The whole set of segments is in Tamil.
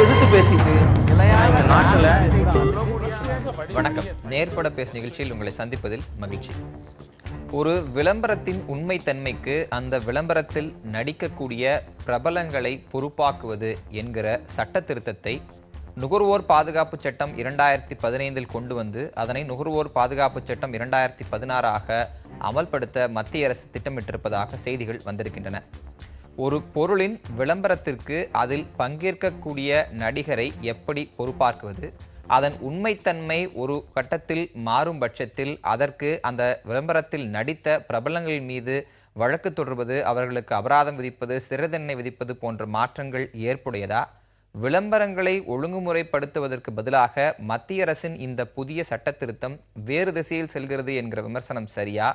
எதிர்த்து பேசிட்டு வணக்கம். நேர்பட பேசு நிகழ்ச்சியில் உங்களை சந்திப்பதில் மகிழ்ச்சி. ஒரு விளம்பரத்தின் உண்மை தன்மைக்கு அந்த விளம்பரத்தில் நடிக்கக்கூடிய பிரபலங்களை பொறுப்பாக்குவது என்கிற சட்ட திருத்தத்தை நுகர்வோர் பாதுகாப்பு சட்டம் 2015 கொண்டு வந்து அதனை நுகர்வோர் பாதுகாப்பு சட்டம் 2016 அமல்படுத்த மத்திய அரசு திட்டமிட்டிருப்பதாக செய்திகள் வந்திருக்கின்றன. ஒரு பொருளின் விளம்பரத்திற்கு அதில் பங்கேற்கக்கூடிய நடிகரை எப்படி பொறுப்பாக்குவது, அதன் உண்மைத்தன்மை ஒரு கட்டத்தில் மாறும் பட்சத்தில் அதற்கு அந்த விளம்பரத்தில் நடித்த பிரபலங்கள் மீது வழக்கு தொடர்வது, அவர்களுக்கு அபராதம் விதிப்பது, சிறை தண்டனை விதிப்பது போன்ற மாற்றங்கள் ஏற்புடையதா? விளம்பரங்களை ஒழுங்குமுறைப்படுத்துவதற்கு பதிலாக மத்திய அரசின் இந்த புதிய சட்ட திருத்தம் வேறு திசையில் செல்கிறது என்கிற விமர்சனம் சரியா?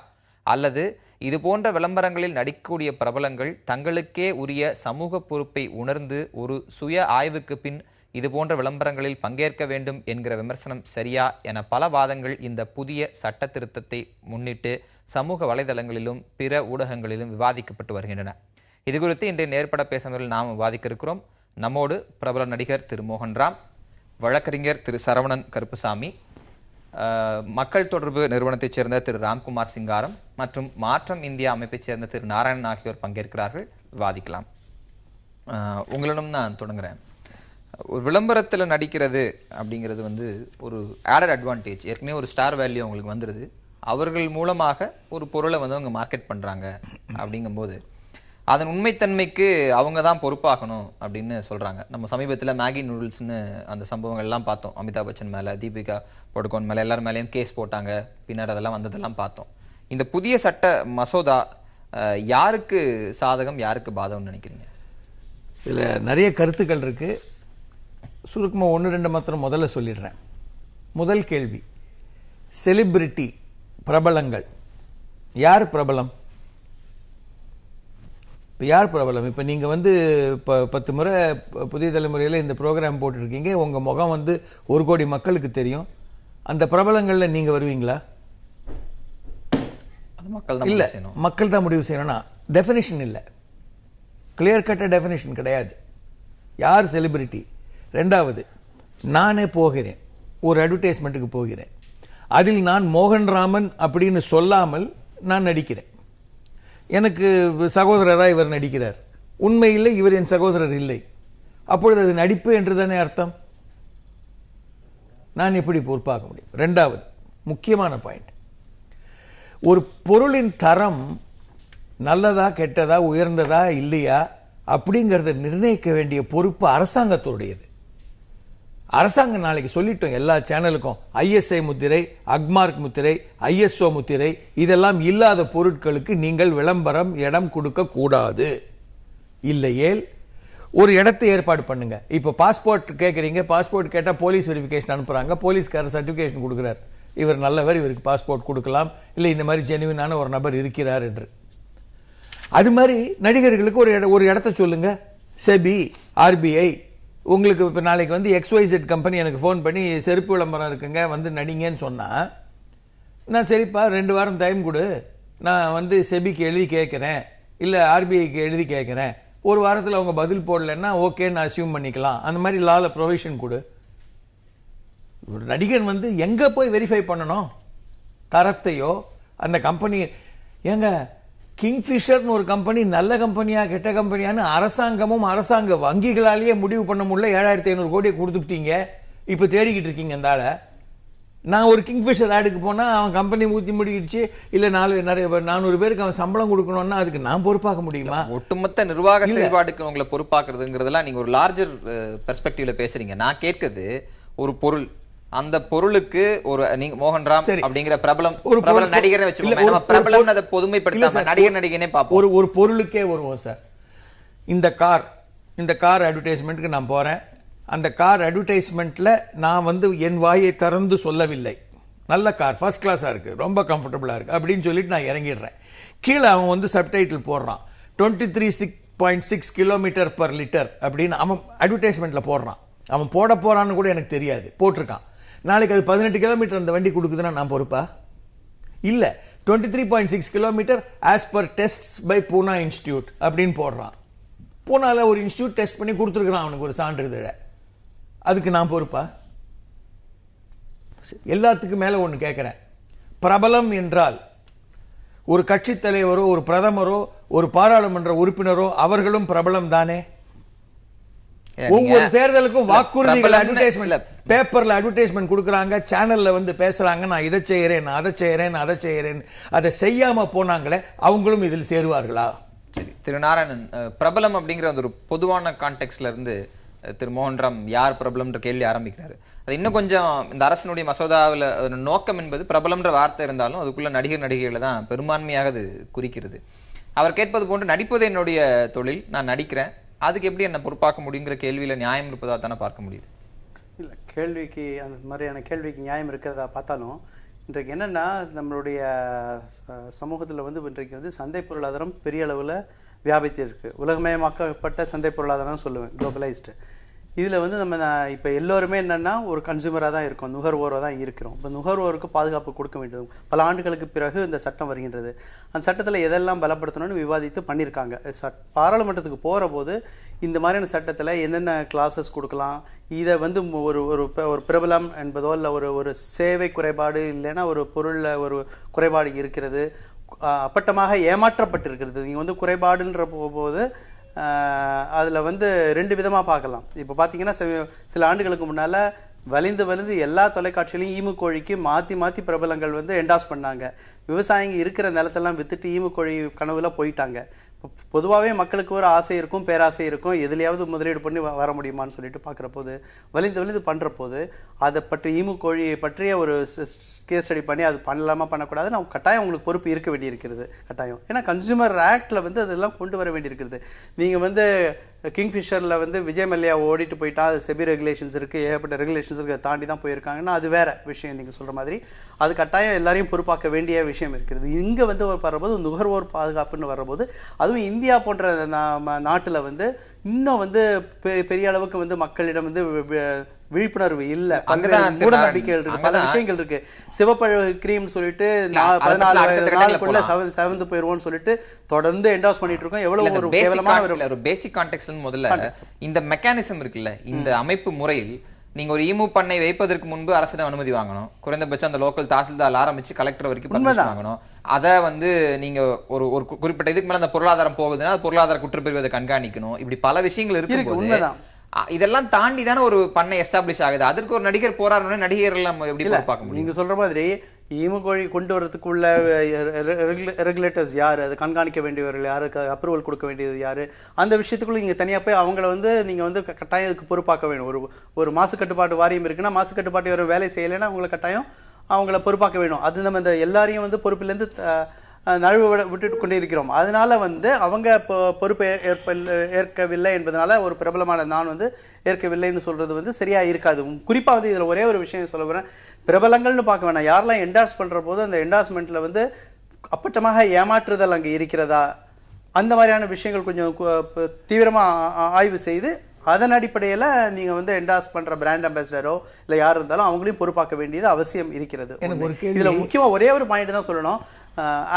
அல்லது இது போன்ற விளம்பரங்களில் நடிக்கக்கூடிய பிரபலங்கள் தங்களுக்கே உரிய சமூக பொறுப்பை உணர்ந்து ஒரு சுய ஆய்வுக்கு பின் இது போன்ற விளம்பரங்களில் பங்கேற்க வேண்டும் என்கிற விமர்சனம் சரியா என பல வாதங்கள் இந்த புதிய சட்ட திருத்தத்தை முன்னிட்டு சமூக வலைதளங்களிலும் பிற ஊடகங்களிலும் விவாதிக்கப்பட்டு வருகின்றன. இது குறித்து இன்றைய நேர்பட பேசுவதில் நாம் விவாதிக்க இருக்கிறோம். நம்மோடு பிரபல நடிகர் திரு மோகன்ராம், வழக்கறிஞர் திரு சரவணன் கருப்புசாமி, மக்கள் தொடர்பு நிறுவனத்தைச் சேர்ந்த திரு ராம்குமார் சிங்காரம் மற்றும் மாற்றம் இந்தியா அமைப்பைச் சேர்ந்த திரு நாராயணன் ஆகியோர் பங்கேற்கிறார்கள். விவாதிக்கலாம். உங்களிடம் நான் தொடங்குறேன். ஒரு விளம்பரத்தில் நடிக்கிறது அப்படிங்கிறது ஒரு ஆடட் அட்வான்டேஜ். ஏற்கனவே ஒரு ஸ்டார் வேல்யூ அவங்களுக்கு வந்துடுது. அவர்கள் மூலமாக ஒரு பொருளை அவங்க மார்க்கெட் பண்ணுறாங்க. அப்படிங்கும்போது அதன் உண்மைத்தன்மைக்கு அவங்க தான் பொறுப்பாகணும் அப்படின்னு சொல்கிறாங்க. நம்ம சமீபத்தில் மேகி நூடுல்ஸ்னு அந்த சம்பவங்கள்லாம் பார்த்தோம். அமிதாப் பச்சன் மேலே, தீபிகா படுகோன் மேலே, எல்லாரும் மேலேயும் கேஸ் போட்டாங்க. பின்னர் அதெல்லாம் வந்ததெல்லாம் பார்த்தோம். இந்த புதிய சட்ட மசோதா யாருக்கு சாதகம், யாருக்கு பாதகம்னு நினைக்கிறீங்க? இதில் நிறைய கருத்துக்கள் இருக்குது. சுருக்கமாக 1-2 மாத்திரம் முதல்ல சொல்லிடுறேன். முதல் கேள்வி, செலிபிரிட்டி பிரபலங்கள். யார் பிரபலம்? இப்போ யார் பிரபலம்? இப்போ நீங்கள் இப்போ 10 முறை புதிய தலைமுறையில் இந்த ப்ரோக்ராம் போட்டுருக்கீங்க. உங்கள் முகம் 1 கோடி மக்களுக்கு தெரியும். அந்த பிரபலங்களில் நீங்கள் வருவீங்களா? இல்லை, மக்கள் தான் முடிவு செய்யணும்னா டெஃபினிஷன் இல்லை, கிளியர் கட்ட டெஃபினிஷன் கிடையாது. யார் செலிபிரிட்டி? ரெண்டாவது, நானே போகிறேன், ஒரு அட்வர்டைஸ்மெண்ட்டுக்கு போகிறேன், அதில் நான் மோகன்ராமன் அப்படின்னு சொல்லாமல் நான் நடிக்கிறேன். எனக்கு சகோதரராக இவர் நடிக்கிறார், உண்மையில் இவர் என் சகோதரர் இல்லை. அப்பொழுது அது நடிப்பு என்று தானே அர்த்தம். நான் எப்படி பொறுப்பாக முடியும்? ரெண்டாவது முக்கியமான பாயிண்ட், ஒரு பொருளின் தரம் நல்லதா கெட்டதா உயர்ந்ததா இல்லையா அப்படிங்கிறத நிர்ணயிக்க வேண்டிய பொறுப்பு அரசாங்கத்துடையது. அரசாங்கம் நாளைக்கு சொல்லிட்டோம் எல்லா சேனலுக்கும், ஐஎஸ்ஐ முத்திரை, அக்மார்க் முத்திரை, ஐஎஸ்ஓ முத்திரை இதெல்லாம் இல்லாத பொருட்களுக்கு நீங்கள் விளம்பரம் இடம் கொடுக்க கூடாது. இல்லையேல் ஒரு இடத்தை ஏற்பாடு பண்ணுங்க. இப்போ பாஸ்போர்ட் கேட்குறீங்க, பாஸ்போர்ட் கேட்டால் போலீஸ் வெரிஃபிகேஷன் அனுப்புறாங்க, போலீஸ்காரர் சர்டிஃபிகேஷன் கொடுக்குறார், இவர் நல்லவர், இவருக்கு பாஸ்போர்ட் கொடுக்கலாம், இல்லை இந்த மாதிரி ஜெனுவினான ஒரு நபர் இருக்கிறார் என்று. அது மாதிரி நடிகர்களுக்கு ஒரு இடத்த சொல்லுங்க. செபி, ஆர்பிஐ, உங்களுக்கு இப்போ நாளைக்கு XYZ கம்பெனி எனக்கு ஃபோன் பண்ணி செருப்பு விளம்பரம் இருக்குங்க நடிங்கன்னு சொன்னால், நான் சரிப்பா 2 வாரம் டைம் கொடு, நான் செபிக்கு எழுதி கேட்குறேன், இல்லை ஆர்பிஐக்கு எழுதி கேட்குறேன், 1 வாரத்தில் அவங்க பதில் போடலைன்னா ஓகேன்னு அசியூம் பண்ணிக்கலாம். அந்த மாதிரி லால ப்ரொவிஷன் கொடு. ஒரு நடிகன் எங்கே போய் வெரிஃபை பண்ணணும் தரத்தையோ அந்த கம்பெனி? ஏங்க, கிங்ஃபிஷர்னு ஒரு கம்பெனி நல்ல கம்பெனியா கெட்ட கம்பெனியான்னு அரசாங்கமும் அரசாங்க வங்கிகளாலேயே முடிவு பண்ண முடியல. 7500 கோடியை கொடுத்துட்டீங்க, இப்போ தேடிக்கிட்டு இருக்கீங்க அந்த ஆளை. நான் ஒரு கிங்ஃபிஷர் ஆடுக்கு போனால் அவன் கம்பெனி ஊற்றி முடிக்கிடுச்சு, இல்லை 400 பேருக்கு அவன் சம்பளம் கொடுக்கணும்னா அதுக்கு நான் பொறுப்பாக்க முடியுமா? ஒட்டுமொத்த நிர்வாக செயல்பாடுக்கு உங்களை பொறுப்பாக்குறதுங்கிறதெல்லாம் நீங்க ஒரு லார்ஜர் பெர்ஸ்பெக்டிவ்ல பேசுறீங்க. நான் கேட்கிறது, ஒரு பொருள், அந்த பொருளுக்கு ஒரு நீங்க மோகன்ராம் அப்படிங்கிற பிரபலம் நடிகரை வச்சுக்கோங்க, பிரபலம் அதை பொதுமைப்படுத்தாம நடிகர் நடிகனே பார்ப்போம். ஒரு பொருளுக்கே வருவோம் சார். இந்த கார் அட்வர்டைஸ்மெண்ட்டுக்கு நான் போறேன். அந்த கார் அட்வர்டைஸ்மெண்ட்ல நான் என் வாயை திறந்து சொல்லவில்லை, நல்ல கார், ஃபர்ஸ்ட் கிளாஸா இருக்கு, ரொம்ப கம்ஃபர்டபுளா இருக்கு அப்படின்னு சொல்லிட்டு நான் இறங்கிடுறேன். கீழே அவன் சப்டைட்டில் போடுறான், 23.6 கிலோமீட்டர் பர் லிட்டர் அப்படின்னு அவன் அட்வர்டைஸ்மெண்ட்ல போடுறான். அவன் போட போறான்னு கூட எனக்கு தெரியாது, போட்டிருக்கான். நாளைக்கு அது 18 கிலோமீட்டர் அந்த வண்டி கொடுக்குதுன்னா நான் பொறுப்பா? இல்ல. 23.6 kilometre as per test by Poona institute அப்படின்னு போடுறான். பூனால ஒரு இன்ஸ்டிடியூட் டெஸ்ட் பண்ணி கொடுத்துருக்கான் அவனுக்கு ஒரு சான்றிதழை. அதுக்கு நான் பொறுப்பா? எல்லாத்துக்கும் மேல ஒண்ணு கேட்கிறேன். பிரபலம் என்றால் ஒரு கட்சி தலைவரோ, ஒரு பிரதமரோ, ஒரு பாராளுமன்ற உறுப்பினரோ அவர்களும் பிரபலம் தானே? ஒவ்வொரு தேர்தலுக்கும் வாக்குறுதிகள், அட்வர்டைஸ்மெண்ட், பேப்பர்ல அட்வர்டைஸ்மெண்ட் கொடுக்கறாங்க, சேனல்ல வந்து பேசுறாங்க, நான் இதை செய்யறேன், நான் அதை செய்யறேன், அதை செய்யறேன். அதை செய்யாம போனாங்களே, அவங்களும் இதில் சேருவார்களா? சரி, திரு நாராயணன், பிரபலம் அப்படிங்கிற ஒரு பொதுவான கான்டெக்ட்ல இருந்து திரு மோகன்ராம் யார் பிரபலம்ன்ற கேள்வி ஆரம்பிக்கிறாரு. அது இன்னும் கொஞ்சம் இந்த அரசினுடைய மசோதாவில் நோக்கம் என்பது பிரபலம்ன்ற வார்த்தை இருந்தாலும் அதுக்குள்ள நடிகர் நடிகைகளை தான் பெரும்பான்மையாக அது குறிக்கிறது. அவர் கேட்பது போன்று நடிப்பது என்னுடைய தொழில், நான் நடிக்கிறேன், அதுக்கு எப்படி என்ன பொறுப்பாக்க முடியுங்கிற கேள்வியில நியாயம் இருப்பதா தானே பார்க்க முடியுது. இல்லை, கேள்விக்கு அந்த மாதிரியான கேள்விக்கு நியாயம் இருக்கிறதா பார்த்தாலும் இன்றைக்கு என்னன்னா நம்மளுடைய சமூகத்தில் வந்து இன்றைக்கு வந்து சந்தை பொருளாதாரம் பெரிய அளவில் வியாபித்து இருக்கு. உலகமயமாக்கப்பட்ட சந்தை பொருளாதாரம் சொல்லுவேன், குளோபலைஸ்டு. இதில் வந்து நம்ம இப்போ எல்லோருமே என்னன்னா ஒரு கன்சூமராக தான் இருக்கோம், நுகர்வோராக தான் இருக்கிறோம். இப்போ நுகர்வோருக்கு பாதுகாப்பு கொடுக்க வேண்டும். பல ஆண்டுகளுக்கு பிறகு இந்த சட்டம் வருகின்றது. அந்த சட்டத்தில் எதெல்லாம் பலப்படுத்தணும்னு விவாதித்து பண்ணியிருக்காங்க. பாராளுமன்றத்துக்கு போகிற போது இந்த மாதிரியான சட்டத்தில் என்னென்ன கிளாஸஸ் கொடுக்கலாம், இதை வந்து ஒரு பிரபலம் என்பதோ இல்லை ஒரு சேவை குறைபாடு இல்லைன்னா ஒரு பொருளில் ஒரு குறைபாடு இருக்கிறது, அப்பட்டமாக ஏமாற்றப்பட்டிருக்கிறது. நீங்கள் வந்து குறைபாடுன்ற போது அதில் வந்து ரெண்டு விதமாக பார்க்கலாம். இப்போ பார்த்தீங்கன்னா சில ஆண்டுகளுக்கு முன்னால் வலிந்து எல்லா தொலைக்காட்சியிலையும் ஈமு கோழிக்கு மாற்றி பிரபலங்கள் வந்து என்டாஸ் பண்ணாங்க. விவசாயிங்க இருக்கிற நிலத்தெல்லாம் வித்துட்டு ஈமு கோழி கனவுல போயிட்டாங்க. பொதுவாகவே மக்களுக்கு ஒரு ஆசை இருக்கும், பேராசை இருக்கும், எதுலையாவது முதலீடு பண்ணி வர முடியுமான்னு சொல்லிட்டு பார்க்குற போது வலிந்து பண்ணுற போது அதை பற்றி ஈமு கோழியை பற்றிய ஒரு கேஸ் ஸ்டடி பண்ணி அது பண்ணலாமா பண்ணக்கூடாது நம்ம கட்டாயம் உங்களுக்கு பொறுப்பு இருக்க வேண்டியிருக்கிறது கட்டாயம். ஏன்னா கன்சூமர் ஆக்டில் வந்து அதெல்லாம் கொண்டு வர வேண்டியிருக்கிறது. நீங்கள் வந்து கிங்ஃபிஷரில் வந்து விஜய் மல்லையா ஓடிட்டு போயிட்டா, அது செபி ரெகுலேஷன்ஸ் இருக்குது, ஏகப்பட்ட ரெகுலேஷன்ஸ் இருக்குது, அதை தாண்டி தான் போயிருக்காங்கன்னா அது வேற விஷயம். நீங்கள் சொல்கிற மாதிரி அது கட்டாயம் எல்லாரையும் பொறுப்பாக்க வேண்டிய விஷயம் இருக்கிறது. இங்கே வந்து வர்றபோது நுகர்வோர் பாதுகாப்புன்னு வர்றபோது, அதுவும் இந்தியா போன்ற நாட்டில் வந்து இன்னும் வந்து பெரிய அளவுக்கு வந்து மக்களிடம் வந்து விழிப்புணர்வு இல்ல, மூட நம்பிக்கைகள் இருக்கு, பல விஷயங்கள் இருக்கு. சிவப்பழு கிரீம் சொல்லிட்டு 14 நாளுக்குள்ள செவந்து போயிருவோம்னு சொல்லிட்டு தொடர்ந்து என்டாஸ் பண்ணிட்டு இருக்கோம். எவ்வளவு ஒரு கேவலமான ஒரு பேசிக் கான்டெக்ஸ்ட் முதல்ல இந்த மெக்கானிசம் இருக்குல்ல, இந்த அமைப்பு முறையில் நீங்க ஒரு ஈமு பண்ணை வைப்பதற்கு முன்பு அரசிடம் அனுமதி வாங்கணும். குறைந்தபட்சம் அந்த லோக்கல் தாசில்தார் ஆரம்பிச்சு கலெக்டர் வரைக்கும் பர்மிஷன் வாங்கணும். அதை வந்து நீங்க ஒரு குறிப்பிட்ட இதுக்கு மேல அந்த பொருளாதாரம் போகுதுன்னா பொருளாதார குற்றப்பிரிவு அதை கண்காணிக்கணும். இப்படி பல விஷயங்கள் இருக்கு. இதெல்லாம் தாண்டி தானே ஒரு பண்ணை எஸ்டாப்ளிஷ் ஆகுது. அதற்கு ஒரு நடிகர் போராடணும், நடிகர்கள் எப்படி பார்க்க முடியும்? நீங்க சொல்ற மாதிரி ஈமு கோழி கொண்டு வரதுக்குள்ள ரெகுலேட்டர்ஸ் யாரு, அதை கண்காணிக்க வேண்டியவர்கள் யாருக்கு, அப்ரூவல் கொடுக்க வேண்டியது யாரு, அந்த விஷயத்துக்குள்ள நீங்க தனியா போய் அவங்கள வந்து நீங்க வந்து கட்டாயம் இதுக்கு பொறுப்பாக்க வேணும். ஒரு மாசு கட்டுப்பாட்டு வாரியம் இருக்குன்னா மாசு கட்டுப்பாட்டு ஒரு வேலை செய்யலைன்னா அவங்களை கட்டாயம் அவங்கள பொறுப்பாக்க வேணும். அது நம்ம இந்த எல்லாரையும் வந்து பொறுப்பிலேருந்து நழுவு விட்டுட்டு கொண்டே இருக்கிறோம். அதனால வந்து அவங்க பொறுப்பை ஏற்கவில்லை என்பதனால ஒரு பிரபலமான நான் வந்து ஏற்கவில்லைன்னு சொல்றது வந்து சரியா இருக்காது. குறிப்பா வந்து இதுல ஒரே ஒரு விஷயம் சொல்ல போறேன், பிரபலங்கள்னு பார்க்க வேணாம், யாரெல்லாம் என்டார்ஸ் பண்ற போது அந்த என்டார்ஸ்மெண்ட்ல வந்து அப்பட்டமாக ஏமாற்றுதல் அங்கே இருக்கிறதா, அந்த மாதிரியான விஷயங்கள் கொஞ்சம் தீவிரமா ஆய்வு செய்து அதன் அடிப்படையில நீங்க வந்து என்டார்ஸ் பண்ற பிராண்ட் அம்பாசிடரோ இல்ல யார் இருந்தாலும் அவங்களையும் பொறுப்பாக்க வேண்டியது அவசியம் இருக்கிறது. இதுல முக்கியமா ஒரே ஒரு பாயிண்ட் தான் சொல்லணும்.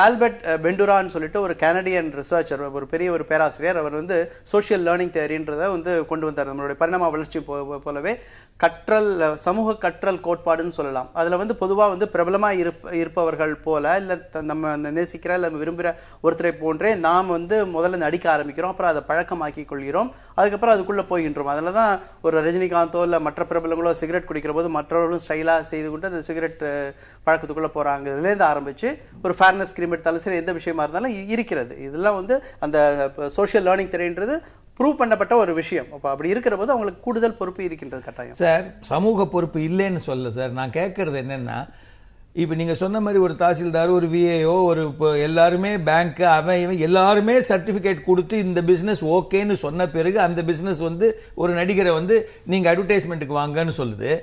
ஆல்பர்ட் பெண்டுரான்னு சொல்லிட்டு ஒரு கனடியன் ரிசர்ச்சர், ஒரு பெரிய ஒரு பேராசிரியர், அவர் வந்து சோஷியல் லேர்னிங் தியரின்றதை வந்து கொண்டு வந்தார். நம்மளுடைய பரிணாம வளர்ச்சி போலவே சமூக கற்றல் கோட்பாடுன்னு சொல்லலாம். அதுல வந்து பொதுவா வந்து பிரபலமா இருப்பவர்கள் போல இல்ல நம்ம நேசிக்கிற இல்ல விரும்புகிற ஒருத்தரை போன்றே நாம் வந்து முதல்ல நடிக்க ஆரம்பிக்கிறோம், அப்புறம் அதை பழக்கமாக்கி கொள்கிறோம், அதுக்கப்புறம் அதுக்குள்ள போகின்றோம். அதுல தான் ஒரு ரஜினிகாந்தோ இல்ல மற்ற பிரபலங்களோ சிகரெட் குடிக்கிற போது மற்றவர்களும் ஸ்டைலா செய்து கொண்டு அந்த சிகரெட் பழக்கத்துக்குள்ள போறாங்க. இதுலேருந்து ஆரம்பிச்சு ஒரு ஃபேர்னஸ் கிரீம் எடுத்தாலும் சரி, எந்த விஷயமா இருந்தாலும் இருக்கிறது. இதெல்லாம் வந்து அந்த சோஷியல் லேர்னிங் தியரின்றது ப்ரூவ் பண்ணப்பட்ட ஒரு விஷயம். அப்படி இருக்கிற போது அவங்களுக்கு கூடுதல் பொறுப்பு இருக்கின்றது கட்டாயம். சார், சமூக பொறுப்பு இல்லைன்னு சொல்ல சார், நான் கேட்கறது என்னன்னா, இப்ப நீங்க சொன்ன மாதிரி ஒரு தாசில்தார், ஒரு விஏஓ, ஒரு எல்லாருமே பேங்க், அவன் எல்லாருமே சர்டிபிகேட் கொடுத்து இந்த பிசினஸ் ஓகேன்னு சொன்ன பிறகு அந்த பிசினஸ் வந்து ஒரு நடிகரை வந்து நீங்க அட்வர்டைஸ்மெண்ட்டுக்கு வாங்கன்னு சொல்லுது.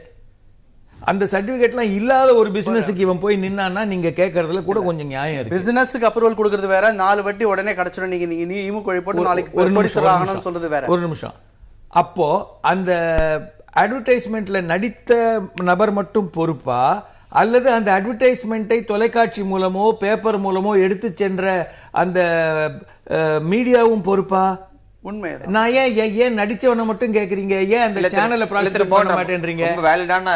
அந்த சர்டிபிகேட்லாம் இல்லாத ஒரு பிசினஸுக்கு இவன் போய் நின்னான்னா நீங்க கேட்கறதுல கூட கொஞ்சம் நியாயம் இருக்கு. பிசினஸ்க்கு அப்ரூவல் கொடுக்கிறது வேற, 4 வட்டி உடனே கிடைச்சிடும், நீங்க ஈமு கோழி போட்டு நாளைக்கு ஒரு நிமிஷம் சொல்றது வேற. ஒரு நிமிஷம். அப்போ அந்த அட்வர்டைஸ்மெண்ட்ல நடித்த நபர் மட்டும் பொறுப்பா, அல்லது அந்த அட்வர்டைஸ்மெண்ட்டை தொலைக்காட்சி மூலமோ பேப்பர் மூலமோ எடுத்து சென்ற அந்த மீடியாவும் பொறுப்பா? உண்மை. நான் ஏன் நடிச்சவனை மட்டும் கேக்குறீங்க, ஏன் அந்த சேனலை ப்ராசிக்யூட் பண்ண மாட்டேன்றீங்க? ரொம்ப வேலிடான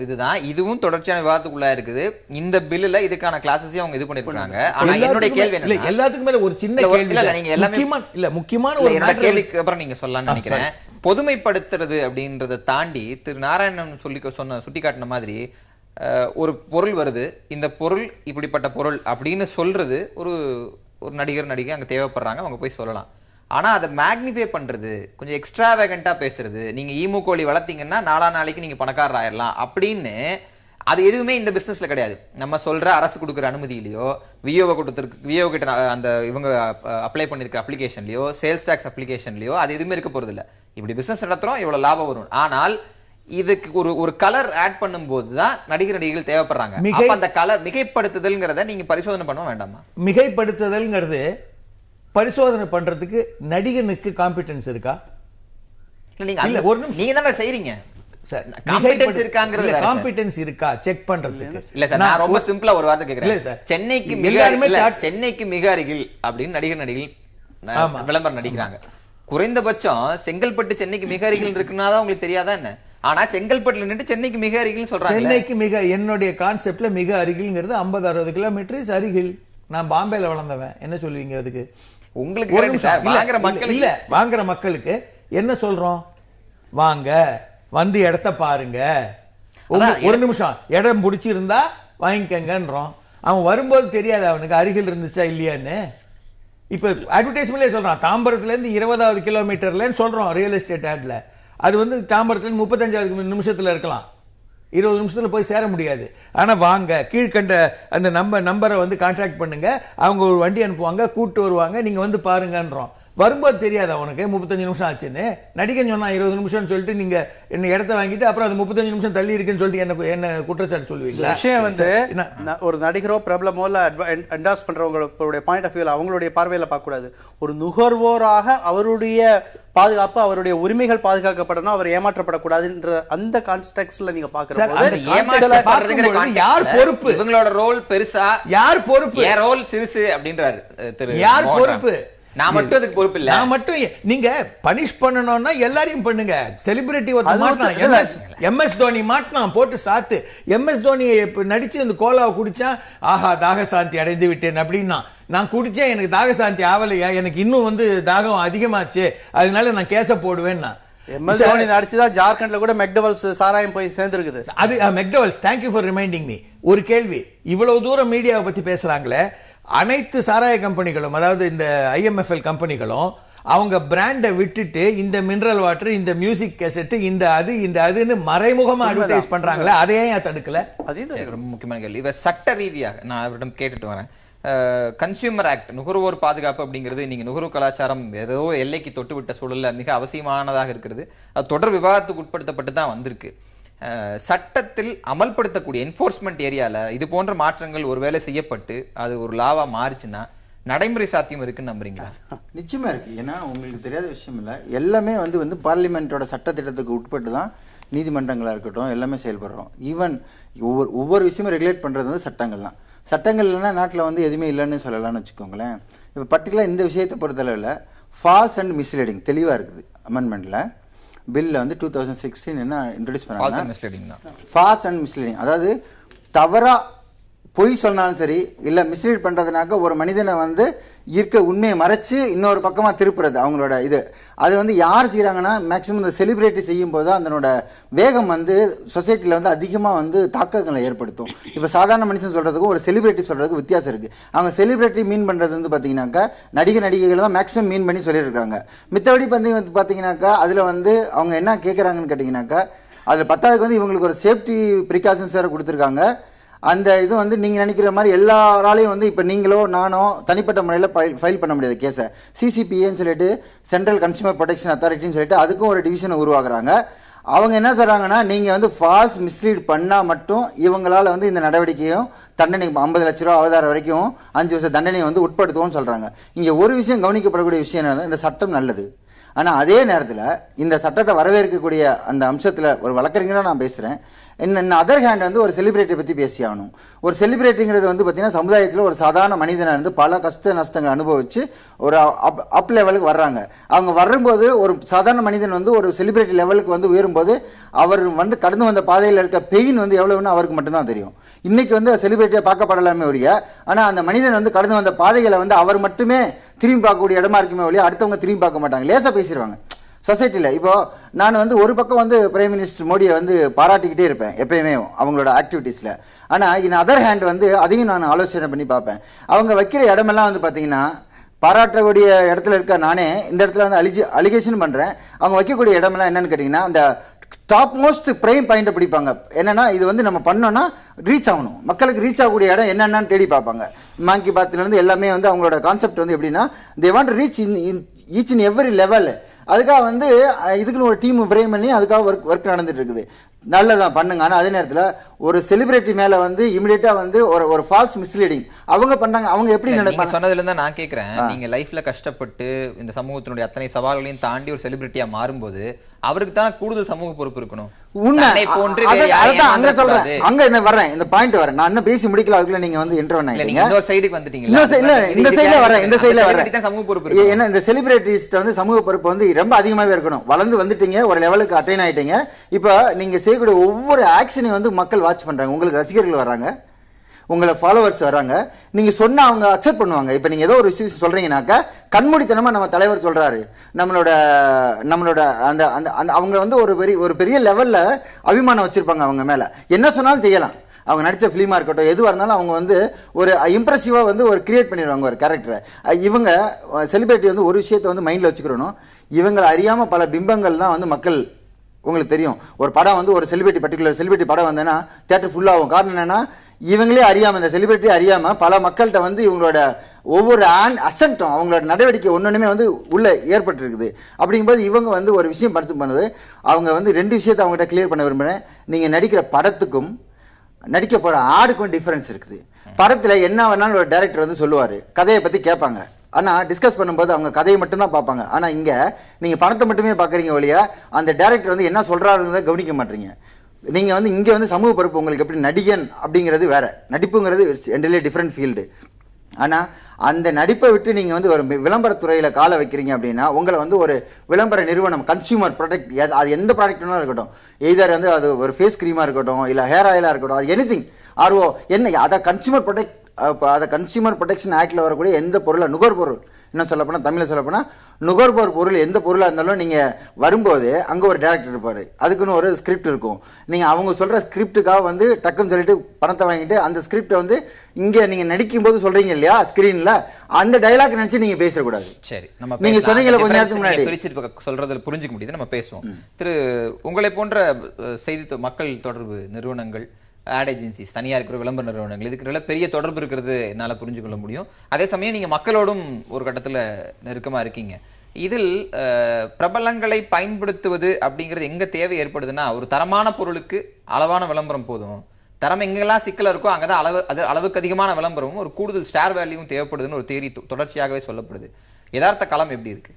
இதுதான். இதுவும் தொடர்ச்சியான விவாதத்துக்குள்ள இருக்குது. இந்த பில்லுல இதுக்கான கிளாஸஸையும் அவங்க இது பண்ணிருக்காங்க. ஆனா என்னோட கேள்வி என்ன, எல்லாத்துக்கும் மேல ஒரு சின்ன கேள்வி இல்ல, நீங்க எல்லாமே முக்கியமான ஒரு கேள்விக்கு அப்புறம் நீங்க சொல்லலாம்னு நினைக்கிறேன். பொதுமைப்படுத்துறது அப்படின்றத தாண்டி திரு நாராயணன் சுட்டிக்காட்டின மாதிரி ஒரு பொருள் வருது, இந்த பொருள் இப்படிப்பட்ட பொருள் அப்படின்னு சொல்றது ஒரு நடிகை அங்க தேவைப்படுறாங்க, அவங்க போய் சொல்லலாம். ஆனா அதை மேக்னிஃபை பண்றது, கொஞ்சம் எக்ஸ்ட்ராவேகண்டா பேசுறது, நீங்க ஈமு கோழி வளர்த்தீங்கன்னா நாளைக்கு நீங்க பணக்காரர் ஆயிரலாம் அப்படின்னு, அது எதுவுமே இந்த பிசினஸ்ல கிடையாது. நம்ம சொல்ற அரசு கொடுக்குற அனுமதியிலயோ, விஓ கிட்ட அந்த இவங்க அப்ளை பண்ணிருக்க அப்ளிகேஷன்லயோ, சேல்ஸ் டாக்ஸ் அப்ளிகேஷன்லயோ அது எதுவுமே இருக்க போறது இல்ல. இப்படி பிசினஸ் நடத்துறோம், இவ்வளவு லாபம் வரும். ஆனால் இதுக்கு ஒரு கலர் ஆட் பண்ணும் போதுதான் நடிகர்கள் தேவைப்படுறாங்க. அப்ப அந்த கலர் மிகைப்படுத்துதல்ங்கிறத நீங்க பரிசோதனை பண்ண வேண்டாமா? மிகைப்படுத்துதல்ங்கிறது பரிசோதனை பண்றதுக்கு நடிகனுக்கு காம்பிடன்ஸ் இருக்கா? நீங்க தானே செய்றீங்க. காம்பிடன்ஸ் இருக்கா செக் பண்றதுக்கு? இல்ல சார், நான் ரொம்ப சிம்பிளா ஒரு வார்த்தை கேக்குறேன். சென்னைக்கு மிக அருகில் அப்படின்னு நடிகர்கள் விளம்பரம் நடிக்கிறாங்க. குறைந்தபட்சம் செங்கல்பட்டு சென்னைக்கு மிக அருகில் இருக்குன்னா தான் உங்களுக்கு தெரியாதா என்ன? ஆனா செங்கல்பட்டுல நின்று சென்னைக்கு மிக அருகில் சொல்றாங்க. சென்னைக்கு என்னுடைய கான்செப்ட்ல மிக அருகில்ங்கிறது 50-60 கிலோமீட்டர் அருகில். நான் பாம்பேல வளர்ந்தவன், என்ன சொல்லுவீங்க அதுக்கு? உங்களுக்கு வாங்குற மக்களுக்கு என்ன சொல்றோம்? வாங்க, வந்து இடத்த பாருங்க, ஒரு நிமிஷம் இடம் பிடிச்சிருந்தா வாங்கிக்கங்கன்றோம். அவன் வரும்போது தெரியாது அவனுக்கு அருகில் இருந்துச்சா இல்லையான்னு. இப்ப அட்வர்டைஸ்மெண்ட்ல சொல்றான், தாம்பரத்துல இருந்து 20வது கிலோமீட்டர்ல சொல்றோம் ரியல் எஸ்டேட் ஆட்ல. அது வந்து தாம்பரத்துல இருந்து 35வது நிமிஷத்துல இருக்கலாம், 20 நிமிஷத்துல போய் சேர முடியாது. ஆனா வாங்க, கீழ்கண்ட அந்த நம்பரை வந்து கான்டாக்ட் பண்ணுங்க, அவங்க ஒரு வண்டி அனுப்புவாங்க, கூட்டு வருவாங்க, நீங்க வந்து பாருங்கன்றோம். வரும்போது தெரியாதா உனக்கு 35 நிமிஷம் ஆச்சுன்னு? நடிகன் சொன்னா 20 நிமிஷம் சொல்லிட்டு நீங்க என்ன இடத்த வாங்கிட்டு அப்புறம் அது 35 நிமிஷம் தள்ளி இருக்குன்னு சொல்லிட்டு என்ன குற்றச்சாட்டு சொல்லுவீங்க? விஷயம் வந்து ஒரு நடிகரோ பிரபலமோ இல்ல என்டாஸ் பண்றவங்களுடைய பாயிண்ட் ஆஃப் வியூல அவங்களுடைய பார்வையில பார்க்க கூடாது. ஒரு நுகர்வோராக அவருடைய பாதுகாப்பு, அவருடைய உரிமைகள் பாதுகாக்கப்படணும், அவர் ஏமாற்றப்படக்கூடாதுன்ற அந்த கான்டெக்ஸ்ட்ல நீங்க பாக்குறது யார் பொறுப்பு? இவங்களோட ரோல் பெருசா, யார் பொறுப்பு? என் ரோல் சிறுசு அப்படின்றாரு திரு. யார் பொறுப்பு? நான் மட்டும் அதுக்கு பொறுப்பு இல்ல. நான் மட்டும் நீங்க பனிஷ் பண்ணணும்னா எல்லாரையும் பண்ணுங்க. செலிபிரிட்டி மாட்டினா, எம்எஸ் தோனி மாட்டினா போட்டு சாத்து. எம்எஸ் தோனி நடிச்சு அந்த கோலாவை குடிச்சா, ஆஹா தாகசாந்தி அடைந்து விட்டேன் அப்படின்னா, நான் குடிச்சேன் எனக்கு தாகசாந்தி ஆவலையா, எனக்கு இன்னும் வந்து தாகம் அதிகமாச்சு, அதனால நான் கேச போடுவேன்னா. எம்எஸ் தோனி நடிச்சுதான் ஜார்க்கண்ட்ல கூட மெக்டவல்ஸ் சாராயம் போய் சேர்ந்திருக்குது. அது McDowell's. Thank you for reminding me. ஒரு கேள்வி, இவ்வளவு தூரம் மீடியாவை பத்தி பேசுறாங்களே, அனைத்து சாராய கம்பெனிகளும், அதாவது இந்த IMFL கம்பெனிகளும் அவங்க பிராண்டை விட்டுட்டு இந்த மினரல் வாட்டர், இந்த மியூசிக் கேசட், இந்த அதுன்னு மறைமுகமா அட்வர்டைஸ் பண்றாங்களே, அதையே தடுக்கல? அது ரொம்ப முக்கியமான கேள்வி. இவ சட்ட ரீதியாக நான் அவரிடம் கேட்டுட்டு வரேன். கன்சியூமர் ஆக்ட், நுகர்வோர் பாதுகாப்பு அப்படிங்கிறது நீங்க நுகர்வு கலாச்சாரம் ஏதோ எல்லைக்கு தொட்டு விட்ட சூழல்ல மிக அவசியமானதாக இருக்கிறது. அது தொடர் விவாதத்துக்கு உட்படுத்தப்பட்டு தான் வந்திருக்கு. சட்டத்தில் அமல்படுத்தக்கூடிய என்ஃபோர்ஸ்மெண்ட் ஏரியால இது போன்ற மாற்றங்கள் ஒருவேளை செய்யப்பட்டு அது ஒரு லாவா மாறிச்சுன்னா நடைமுறை சாத்தியம் இருக்குன்னு நம்புறீங்களா? நிச்சயமா இருக்கு. ஏன்னா உங்களுக்கு தெரியாத விஷயம் இல்ல, எல்லாமே வந்து பார்லிமெண்டோட சட்ட திட்டத்துக்கு உட்பட்டு தான் நீதிமன்றங்களா இருக்கட்டும் எல்லாமே செயல்படுறோம். ஈவன் ஒவ்வொரு விஷயமும் ரெகுலேட் பண்றது வந்து சட்டங்கள் தான். சட்டங்கள் இல்லைன்னா நாட்டில் வந்து எதுவுமே இல்லைன்னு சொல்லலாம்னு வச்சுக்கோங்களேன். இப்போ பர்டிகுலர் இந்த விஷயத்தை பொறுத்தளவில் ஃபால்ஸ் அண்ட் மிஸ்லீடிங் தெளிவாக இருக்குது. அமெண்ட்மெண்ட்ல பில்ல வந்து 2016 என்ன இன்ட்ரோடியூஸ் பண்ணாங்க, ஃபால்ஸ் அண்ட் மிஸ்லீடிங். அதாவது தவறா பொய் சொன்னாலும் சரி, இல்ல மிஸ்லீட் பண்றதுனாக்க ஒரு மனிதனை வந்து இருக்க உண்மையை மறைச்சு இன்னொரு பக்கமா திருப்புறது அவங்களோட இது. அது வந்து யார் செய்யறாங்கன்னா மேக்சிமம் இந்த செலிபிரிட்டி செய்யும் போது அதனோட வேகம் வந்து சொசைட்டில வந்து அதிகமா வந்து தாக்கங்களை ஏற்படுத்தும். இப்ப சாதாரண மனுஷன் சொல்றதுக்கும் ஒரு செலிபிரிட்டி சொல்றதுக்கு வித்தியாசம் இருக்கு. அவங்க செலிபிரிட்டி மீன் பண்றது வந்து பாத்தீங்கன்னாக்கா நடிகைகள் தான் மேக்சிமம் மீன் பண்ணி சொல்லியிருக்காங்க. மித்தபடி வந்து பாத்தீங்கன்னாக்கா அதுல வந்து அவங்க என்ன கேட்கறாங்கன்னு கேட்டீங்கன்னாக்கா, அதுல 10க்கு வந்து இவங்களுக்கு ஒரு சேஃப்டி ப்ரிகாஷன்ஸ் வேற கொடுத்துருக்காங்க. அந்த இது வந்து நீங்க நினைக்கிற மாதிரி எல்லாராலையும் வந்து இப்ப நீங்களோ நானோ தனிப்பட்ட முறையில் ஃபைல் பண்ண முடியாது கேஸை. CCPAன்னு சொல்லிட்டு சென்ட்ரல் கன்சியூமர் ப்ரொடெக்ஷன் அத்தாரிட்டின்னு சொல்லிட்டு அதுக்கும் ஒரு டிவிஷனை உருவாக்குறாங்க. அவங்க என்ன சொல்றாங்கன்னா, நீங்க வந்து ஃபால்ஸ் மிஸ்லீட் பண்ணா மட்டும் இவங்களால வந்து இந்த நடவடிக்கையும் தண்டனை 50 லட்ச ரூபா அவதாரம் வரைக்கும் 5 வருஷம் தண்டனையை வந்து உட்படுத்துவோம்னு சொல்றாங்க. இங்க ஒரு விஷயம் கவனிக்கப்படக்கூடிய விஷயம் என்னன்னா, இந்த சட்டம் நல்லது. ஆனா அதே நேரத்தில் இந்த சட்டத்தை வரவேற்கக்கூடிய அந்த அம்சத்துல ஒரு வழக்கறிஞரா நான் பேசுறேன். இன்னும் அதர் ஹேண்ட் வந்து ஒரு செலிபிரிட்டி பற்றி பேசி ஆகணும். ஒரு செலிபிரிட்டிங்கிறது வந்து பார்த்தீங்கன்னா சமுதாயத்தில் ஒரு சாதாரண மனிதனாக இருந்து பல கஷ்ட நஷ்டங்கள் அனுபவிச்சு ஒரு அப் லெவலுக்கு வர்றாங்க. அவங்க வரும்போது ஒரு சாதாரண மனிதன் வந்து ஒரு செலிபிரிட்டி லெவலுக்கு வந்து உயரும்போது அவர் வந்து கடந்து வந்த பாதையில் இருக்க பெயின் வந்து எவ்வளவுன்னு அவருக்கு மட்டும்தான் தெரியும். இன்னைக்கு வந்து செலிபிரிட்டியாக பார்க்கப்படலாமே ஒழிய, ஆனால் அந்த மனிதன் வந்து கடந்து வந்த பாதைகளை வந்து அவர் மட்டுமே திரும்பி பார்க்கக்கூடிய இடமா இருக்குமே ஒழிய அடுத்தவங்க திரும்பி பார்க்க மாட்டாங்க, லேசாக பேசிடுவாங்க சொசைட்டியில். இப்போ நான் வந்து ஒரு பக்கம் வந்து பிரைம் மினிஸ்டர் மோடியை வந்து பாராட்டிக்கிட்டே இருப்பேன் எப்பயுமே அவங்களோட ஆக்டிவிட்டீஸில். ஆனால் இன் அதர் ஹேண்ட் வந்து அதையும் நான் ஆலோசனை பண்ணி பார்ப்பேன். அவங்க வைக்கிற இடமெல்லாம் வந்து பார்த்தீங்கன்னா பாராட்டக்கூடிய இடத்துல இருக்க நானே இந்த இடத்துல வந்து அலிகேஷன் பண்ணுறேன். அவங்க வைக்கக்கூடிய இடமெல்லாம் என்னன்னு கேட்டிங்கன்னா அந்த டாப் மோஸ்ட் பிரைம் பாயிண்ட் பிடிப்பாங்க. என்னன்னா இது வந்து நம்ம பண்ணோம்னா ரீச் ஆகணும், மக்களுக்கு ரீச் ஆகக்கூடிய இடம் என்னென்னு தேடி பார்ப்பாங்க. மாங்கி பாத்திலேருந்து எல்லாமே வந்து அவங்களோட கான்செப்ட் வந்து எப்படின்னா they want reach each in every level. அதுக்காக வந்து இதுக்குன்னு ஒரு டீம் பிரேம் பண்ணி அதுக்காக ஒர்க் நடந்துட்டு இருக்குது. நல்லதான் பண்ணுங்க. ஆனால் அதே நேரத்தில் ஒரு செலிபிரிட்டி மேல வந்து இமிடியேட்டா வந்து ஒரு ஃபால்ஸ் மிஸ்லீடிங் அவங்க பண்ணாங்க. அவங்க எப்படி நினைப்பாங்க சொன்னதுல இருந்தா நான் கேட்கிறேன், நீங்க லைஃப்ல கஷ்டப்பட்டு இந்த சமூகத்தினுடைய அத்தனை சவால்களையும் தாண்டி ஒரு செலிபிரிட்டியா மாறும்போது அவருக்கு தான் கூடுதல் சமூக பொறுப்பு இருக்கணும். அங்க என்ன வரேன் இந்த பாயிண்ட் வரேன் நான் என்ன பேசி முடிக்கல, அதுக்குள்ள நீங்க வந்து இன்டர்வென் ஆயிட்டீங்க. இன்னொரு சைடுக்கு வந்துட்டீங்க. இந்த சைடுல வரேன், இந்த சைடுல வரேன். சமூக பொறுப்பு ஏன்னா இந்த செலிபிரிட்டிஸ்ட் வந்து சமூக பொறுப்பு வந்து ரொம்ப அதிகமாவே இருக்கணும். வளர்ந்து வந்துட்டீங்க, ஒரு லெவலுக்கு அட்டைன் ஆயிட்டீங்க. இப்ப நீங்க செய்யக்கூடிய ஒவ்வொரு ஆக்ஷனையும் வந்து மக்கள் வாட்ச் பண்றாங்க. உங்களுக்கு ரசிகர்கள் வராங்க, உங்களை ஃபாலோவர்ஸ் வராங்க. நீங்க சொன்னா அவங்க அக்செப்ட் பண்ணுவாங்க. இப்ப நீங்க ஏதோ ஒரு விஷயம் சொல்றீங்கன்னாக்கா கண்மூடித்தனமா நம்ம தலைவர் சொல்றாரு, நம்மளோட அந்த அவங்க வந்து ஒரு பெரிய லெவல்ல அபிமானம் வச்சிருப்பாங்க. அவங்க மேல என்ன சொன்னாலும் செய்யலாம். அவங்க நடிச்ச பிலிமா இருக்கட்டும் எதுவாக இருந்தாலும் அவங்க வந்து ஒரு இம்ப்ரெசிவா வந்து ஒரு கிரியேட் பண்ணிடுவாங்க ஒரு கேரக்டரை. இவங்க செலிபிரிட்டி வந்து ஒரு விஷயத்தை வந்து மைண்ட்ல வச்சுக்கிறணும், இவங்களை அறியாம பல பிம்பங்கள் தான் வந்து மக்கள். உங்களுக்கு தெரியும் ஒரு படம் வந்து ஒரு பர்டிகுலர் செலிபிரிட்டி படம் வந்தேன்னா தியேட்டர் ஃபுல் ஆகும். காரணம் என்னன்னா இவங்களே அறியாம இந்த செலிபிரிட்டி அறியாம பல மக்கள்கிட்ட வந்து இவங்களோட ஒவ்வொரு அசன்ட்டும் அவங்களோட நடவடிக்கை ஒன்னொன்னுமே வந்து உள்ள ஏற்பட்டு இருக்குது. அப்படிங்கும்போது இவங்க வந்து ஒரு விஷயம் பண்ணுது. அவங்க வந்து ரெண்டு விஷயத்தை அவங்ககிட்ட கிளியர் பண்ண விரும்புறேன். நீங்க நடிக்கிற படத்துக்கும் நடிக்க போற ஆடுக்கும் டிஃபரன்ஸ் இருக்குது. படத்துல என்ன வேணாலும் ஒரு டைரக்டர் வந்து சொல்லுவாரு, கதையை பத்தி கேட்பாங்க. ஆனா டிஸ்கஸ் பண்ணும்போது அவங்க கதையை மட்டும் தான் பார்ப்பாங்க. ஆனா இங்க நீங்க பணத்தை மட்டுமே பாக்குறீங்க ஒழிய அந்த டைரக்டர் வந்து என்ன சொல்றாருன்றதை கவனிக்க மாட்டீங்க. நீங்க வந்து இங்க வந்து சமூக பொறுப்பு உங்களுக்கு எப்படி நடிகன் அப்படிங்கிறது வேற, நடிப்புங்கிறது என்டையர்லி டிஃபரெண்ட் ஃபீல்டு. ஆனா அந்த நடிப்பை விட்டு நீங்க வந்து ஒரு விளம்பரத்துறையில கால வைக்கிறீங்க அப்படின்னா உங்களை வந்து ஒரு விளம்பர நிறுவனம் கன்சியூமர் ப்ராடக்ட் அது எந்த ப்ராடக்ட்னா இருக்கட்டும், எய்தர் வந்து அது ஒரு ஃபேஸ் கிரீமா இருக்கட்டும் இல்ல ஹேர் ஆயிலா இருக்கட்டும், அது எனிதிங் ஆர்ஓ என்ன அதை கன்சியூமர் ப்ரொடெக்ட் அதை கன்சியூமர் ப்ரொடெக்ஷன் ஆக்ட்ல வரக்கூடிய எந்த பொருளை நுகர்பொருள் என்ன சொல்லப்போனா தமிழ்ல சொல்லப்போனா நுகர்வோர் பொருள் எந்த பொருளா இருந்தாலும் நீங்க வரும்போது அங்க ஒரு டைரக்டர் இருப்பாரு, அதுக்குன்னு ஒரு ஸ்கிரிப்ட் இருக்கும். நீங்க அவங்க சொல்ற ஸ்கிரிப்டுக்காக வந்து டக்குன்னு சொல்லிட்டு பணத்தை வாங்கிட்டு அந்த ஸ்கிரிப்டை வந்து இங்க நீங்க நடிக்கும் போது சொல்றீங்க இல்லையா ஸ்கிரீன்ல, அந்த டயலாக் நினைச்சு நீங்க பேசக்கூடாது. சரி, நீங்க சொன்னீங்க கொஞ்ச நேரத்துக்கு முன்னாடி சொல்றதுல புரிஞ்சுக்க முடியுது, நம்ம பேசுவோம். உங்களை போன்ற செய்தி மக்கள் தொடர்பு நிறுவனங்கள், ஆட் ஏஜென்சிஸ், தனியார் இருக்கிற விளம்பர நிறுவனங்கள், இதுக்கு பெரிய தொடர்பு இருக்கிறது என்னால புரிஞ்சு கொள்ள முடியும். அதே சமயம் நீங்க மக்களோடும் ஒரு கட்டத்துல நெருக்கமா இருக்கீங்க. இதில் பிரபலங்களை பயன்படுத்துவது அப்படிங்கிறது எங்க தேவை ஏற்படுதுன்னா, ஒரு தரமான பொருளுக்கு அளவான விளம்பரம் போதும், தரம் எங்கெல்லாம் சிக்கல இருக்கோ அங்கதான் அளவுக்கு அதிகமான விளம்பரமும் ஒரு கூடுதல் ஸ்டார் வேல்யூவும் தேவைப்படுதுன்னு ஒரு தேரி தொடர்ச்சியாகவே சொல்லப்படுது. யதார்த்த களம் எப்படி இருக்கு?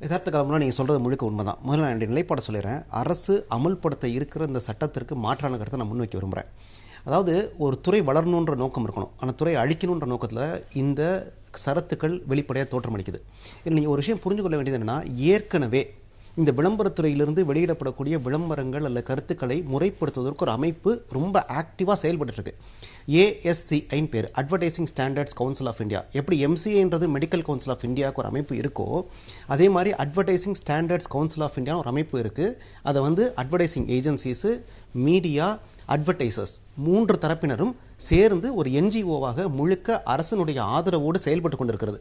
யதார்த்த காலம்னா நீங்கள் சொல்கிறது முழுக்க உண்மை தான். முதல்ல நான் என்னுடைய நிலைப்பாடை சொல்லிடுறேன். அரசு அமல்படுத்த இருக்கிற இந்த சட்டத்திற்கு மாற்றான கருத்தை நான் முன்வைக்க விரும்புகிறேன். அதாவது ஒரு துறை வளரணுன்ற நோக்கம் இருக்கணும், ஆனால் துறை அழிக்கணுன்ற நோக்கத்தில் இந்த சரத்துக்கள் வெளிப்படையாக தோற்றமளிக்குது. இதில் நீங்கள் ஒரு விஷயம் புரிஞ்சு கொள்ள வேண்டியது என்னென்னா, ஏற்கனவே இந்த விளம்பரத்துறையிலிருந்து வெளியிடப்படக்கூடிய விளம்பரங்கள் அல்ல கருத்துக்களை முறைப்படுத்துவதற்கு ஒரு அமைப்பு ரொம்ப ஆக்டிவாக செயல்பட்டுருக்கு. ஏஎஸ்சிஐன்னு பேர், advertising standards council of India. எப்படி எம்சிஏன்றது மெடிக்கல் கவுன்சில் ஆஃப் இந்தியாவுக்கு ஒரு அமைப்பு இருக்கோ, அதே மாதிரி advertising standards council of India ஒரு அமைப்பு இருக்குது. அதை வந்து அட்வர்டைசிங் ஏஜென்சிஸு, மீடியா, அட்வர்டைசர்ஸ் மூன்று தரப்பினரும் சேர்ந்து ஒரு என்ஜிஓவாக முழுக்க அரசனுடைய ஆதரவோடு செயல்பட்டு கொண்டிருக்கிறது.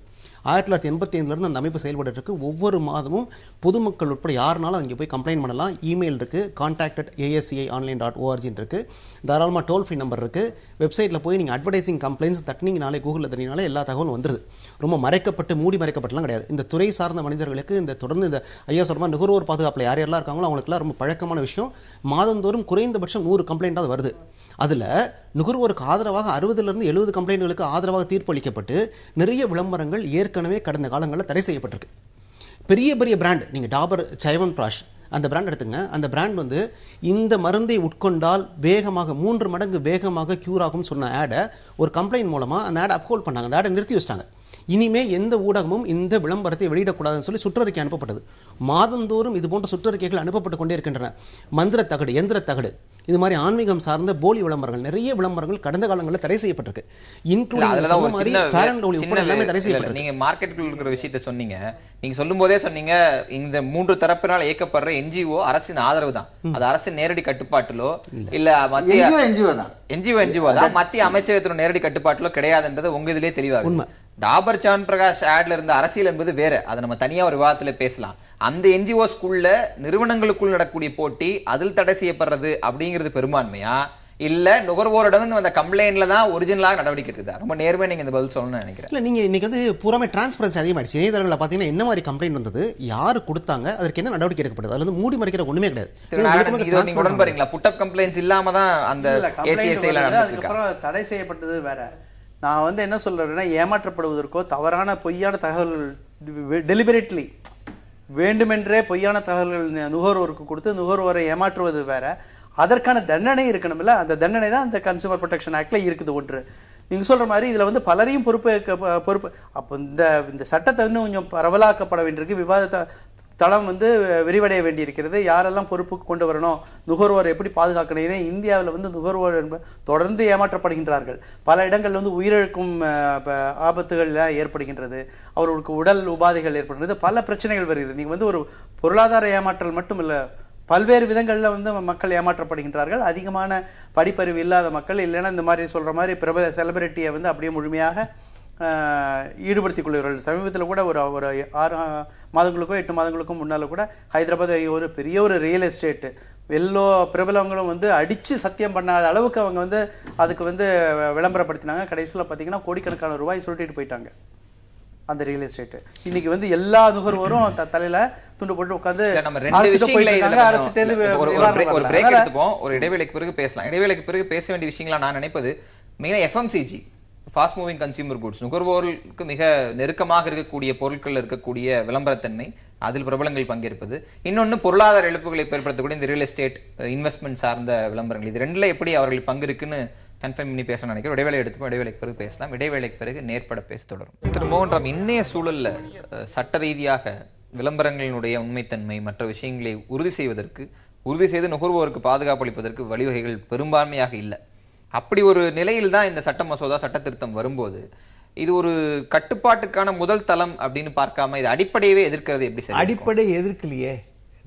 1985 அந்த அமைப்பு செயல்பட்டு இருக்கு. ஒவ்வொரு மாதமும் பொதுமக்கள் உட்பட யாருனாலும் அங்கே போய் கம்ப்ளைண்ட் பண்ணலாம். இமெயில் இருக்கு, contact@asiconline.org இருக்கு, தாராளமாக டோல் ஃப்ரீ நம்பர் இருக்கு. வெப்சைட்டில் போய் நீங்கள் அட்வர்டைசிங் கம்ப்ளைண்ட்ஸ் தட்டினீங்கனாலே, கூகுளில் தட்டினாலே எல்லா தகவலும் வந்துடுது. ரொம்ப மறைக்கப்பட்டு மூடி மறைக்கப்பட்டுலாம் கிடையாது. இந்த துறை சார்ந்த மனிதர்களுக்கு இந்த தொடர்ந்து இந்த ஐயா சொல்ற நுகர்வோர் பாதுகாப்பில் யார் யாரெல்லாம் இருக்காங்களோ அவங்களுக்குலாம் ரொம்ப பழக்கமான விஷயம். மாதந்தோறும் குறைந்தபட்சம் 100 கம்ப்ளைண்டாவது வருது. அதில் நுகர்வோருக்கு ஆதரவாக 60லிருந்து 70 கம்ப்ளைண்ட்களுக்கு ஆதரவாக தீர்ப்பளிக்கப்பட்டு நிறைய விளம்பரங்கள் ஏற்கனவே கடந்த காலங்களில் தடை செய்யப்பட்டிருக்கு. பெரிய பெரிய பிராண்ட், நீங்கள் டாபர் சயவன் பிராஷ், அந்த பிராண்ட் எடுத்துங்க. அந்த பிராண்ட் வந்து இந்த மருந்தை உட்கொண்டால் வேகமாக 3 மடங்கு வேகமாக கியூர் ஆகும் சொன்ன ஆடை ஒரு கம்ப்ளைண்ட் மூலமா அந்த ஆடை அப்ஹோல்ட் பண்ணாங்க, அந்த ஆடை நிறுத்தி வச்சிட்டாங்க. இனிமே எந்த ஊடகமும் இந்த விளம்பரத்தை வெளியிடக்கூடாதுன்னு சொல்லி சுற்றறிக்கை அனுப்பப்பட்டது. மாதந்தோறும் இது போன்ற சுற்றறிக்கைகள் அனுப்பப்பட்டு கொண்டே இருக்கின்றன. மந்திர தகடு, எந்திர தகடு, இது மாதிரி ஆன்மீகம் சார்ந்த போலி விளம்பரங்கள், நிறைய விளம்பரங்கள் கடந்த காலங்களில் தடை செய்யப்பட்டிருக்கு. நீங்க மார்க்கெட்டுக்குள்ள இருக்கிற விஷயத்தை சொன்னீங்க. நீங்க சொல்லும் போதே சொன்னீங்க, இந்த 3 தரப்பினால் இயக்கப்படுற என்ஜிஓ அரசின் ஆதரவு தான், அது அரசின் நேரடி கட்டுப்பாட்டிலோ இல்ல மத்திய என்ஜிஓ தான் மத்திய அமைச்சகத்தின் நேரடி கட்டுப்பாட்டிலோ கிடையாதுன்றது உங்க இதுலயே தெளிவாக உண்மை. டாபர் சான் பிரகாஷ் ஆட்ல இருந்த அரசியல் என்பது வேற, அதை நம்ம தனியா ஒரு விவாதத்துல பேசலாம். அந்த என்ஜிஓஸ்குள்ள நிறுவனங்களுக்குள் நடக்கக்கூடிய போட்டி அதில் தடை செய்யப்படுறது அப்படிங்கிறது பெரும்பான்மையா, இல்ல நுகர்வோரிடம் வந்த கம்ப்ளைண்ட்ல தான் ஒரிஜினலாக நடவடிக்கை இருக்குதா? ரொம்ப நேர்மையா நீங்க இந்த பதில் சொல்லணும்னு நினைக்கிறேன். இல்ல, நீங்க இன்னைக்கு வந்து பூராமே டிரான்ஸ்பரன்சி அதிகமாயிடுச்சு. இணையதளங்களில் பாத்தீங்கன்னா என்ன மாதிரி கம்ப்ளைண்ட் வந்தது, யாரு கொடுத்தாங்க, அதற்கு என்ன நடவடிக்கை எடுக்கப்பட்டது, அதுல வந்து மூடி மறைக்கிற ஒண்ணுமே கிடையாது. உடன்படுறீங்களா? புட்டப் கம்ப்ளைண்ட்ஸ் இல்லாம தான் அந்த அதுக்கப்புறம் தடை செய்யப்பட்டது வேற. நான் வந்து என்ன சொல்றேன்னா, ஏமாற்றப்படுவதற்கோ தவறான பொய்யான தகவல்கள் டெலிபரேட்லி வேண்டுமென்றே பொய்யான தகவல்கள் நுகர்வோருக்கு கொடுத்து நுகர்வோரை ஏமாற்றுவது வேற. அதற்கான தண்டனை இருக்கணும்ல, அந்த தண்டனை தான் அந்த கன்சூமர் ப்ரொடெக்ஷன் ஆக்ட்ல இருக்குது. ஒன்று நீங்க சொல்ற மாதிரி இதுல வந்து பலரையும் பொறுப்பு. அப்போ இந்த சட்டத்தை இன்னும் கொஞ்சம் பரவலாக்கப்பட வேண்டியிருக்கு. விவாத தளம் வந்து விரிவடைய வேண்டியிருக்கிறது. யாரெல்லாம் பொறுப்புக்கு கொண்டு வரணும், நுகர்வோரை எப்படி பாதுகாக்கணும். இந்தியாவில் வந்து நுகர்வோர் தொடர்ந்து ஏமாற்றப்படுகின்றார்கள். பல இடங்கள்ல வந்து உயிரிழக்கும் ஆபத்துகள் ஏற்படுகின்றது, அவர்களுக்கு உடல் உபாதைகள் ஏற்படுகிறது, பல பிரச்சனைகள் வருகிறது. நீங்க வந்து ஒரு பொருளாதார ஏமாற்றல் மட்டும் இல்ல, பல்வேறு விதங்கள்ல வந்து மக்கள் ஏமாற்றப்படுகின்றார்கள். அதிகமான படிப்பறிவு இல்லாத மக்கள், இல்லைன்னா இந்த மாதிரி சொல்ற மாதிரி பிரபல செலிபிரிட்டியை வந்து அப்படியே முழுமையாக ஈடுபடுத்திக் கொள்கிறார்கள். சமீபத்தில் கூட ஒரு 6 மாதங்களுக்கோ 8 மாதங்களுக்கும் முன்னால கூட ஹைதராபாத் ஒரு பெரிய ஒரு ரியல் எஸ்டேட் எல்லோ பிரபலங்களும் வந்து அடிச்சு சத்தியம் பண்ணாத அளவுக்கு அவங்க வந்து அதுக்கு வந்து விளம்பரப்படுத்தினாங்க. கடைசியில் பார்த்தீங்கன்னா கோடிக்கணக்கான ரூபாய் சுருட்டிட்டு போயிட்டாங்க அந்த ரியல் எஸ்டேட். இன்னைக்கு வந்து எல்லா நுகர்வோரும் தலையில துண்டு போட்டு உட்காந்து ஒரு இடைவேளைக்கு பிறகு பேசலாம். இடைவேளைக்கு பிறகு பேச வேண்டிய விஷயங்களா நான் நினைப்பது மெயினா FMCG, fast moving consumer goods, நுகர்வோருக்கு மிக நெருக்கமாக இருக்கக்கூடிய பொருட்கள் இருக்கக்கூடிய விளம்பரத்தன்மை, அதில் பிரபலங்கள் பங்கேற்பது, இன்னொன்னு பொருளாதார இழப்புகளை ஏற்படுத்தக்கூடிய இந்த ரியல் எஸ்டேட் இன்வெஸ்ட்மெண்ட் சார்ந்த விளம்பரங்கள். இது ரெண்டுல எப்படி அவர்கள் பங்கு இருக்குன்னு கன்ஃபர்ம் பண்ணி பேச நினைக்கிறேன். இடைவேளை எடுத்துப்போம், இடைவேளைக்கு பிறகு பேசலாம். இடைவேளைக்கு பிறகு நேர்பட பேச தொடரும். திரும்பவும் இன்னைய சூழல்ல சட்ட ரீதியாக விளம்பரங்களினுடைய உண்மைத்தன்மை மற்ற விஷயங்களை உறுதி செய்து நுகர்வோருக்கு பாதுகாப்பு அளிப்பதற்கு வழிவகைகள் பெரும்பான்மையாக இல்லை. அப்படி ஒரு நிலையில் தான் இந்த சட்ட மசோதா சட்ட திருத்தம் வரும்போது இது ஒரு கட்டுப்பாட்டுக்கான முதல் தளம் அப்படின்னு பார்க்காம இது அடிப்படையவே எதிர்க்கிறது எப்படி சார்? அடிப்படை எதிர்க்கலையே.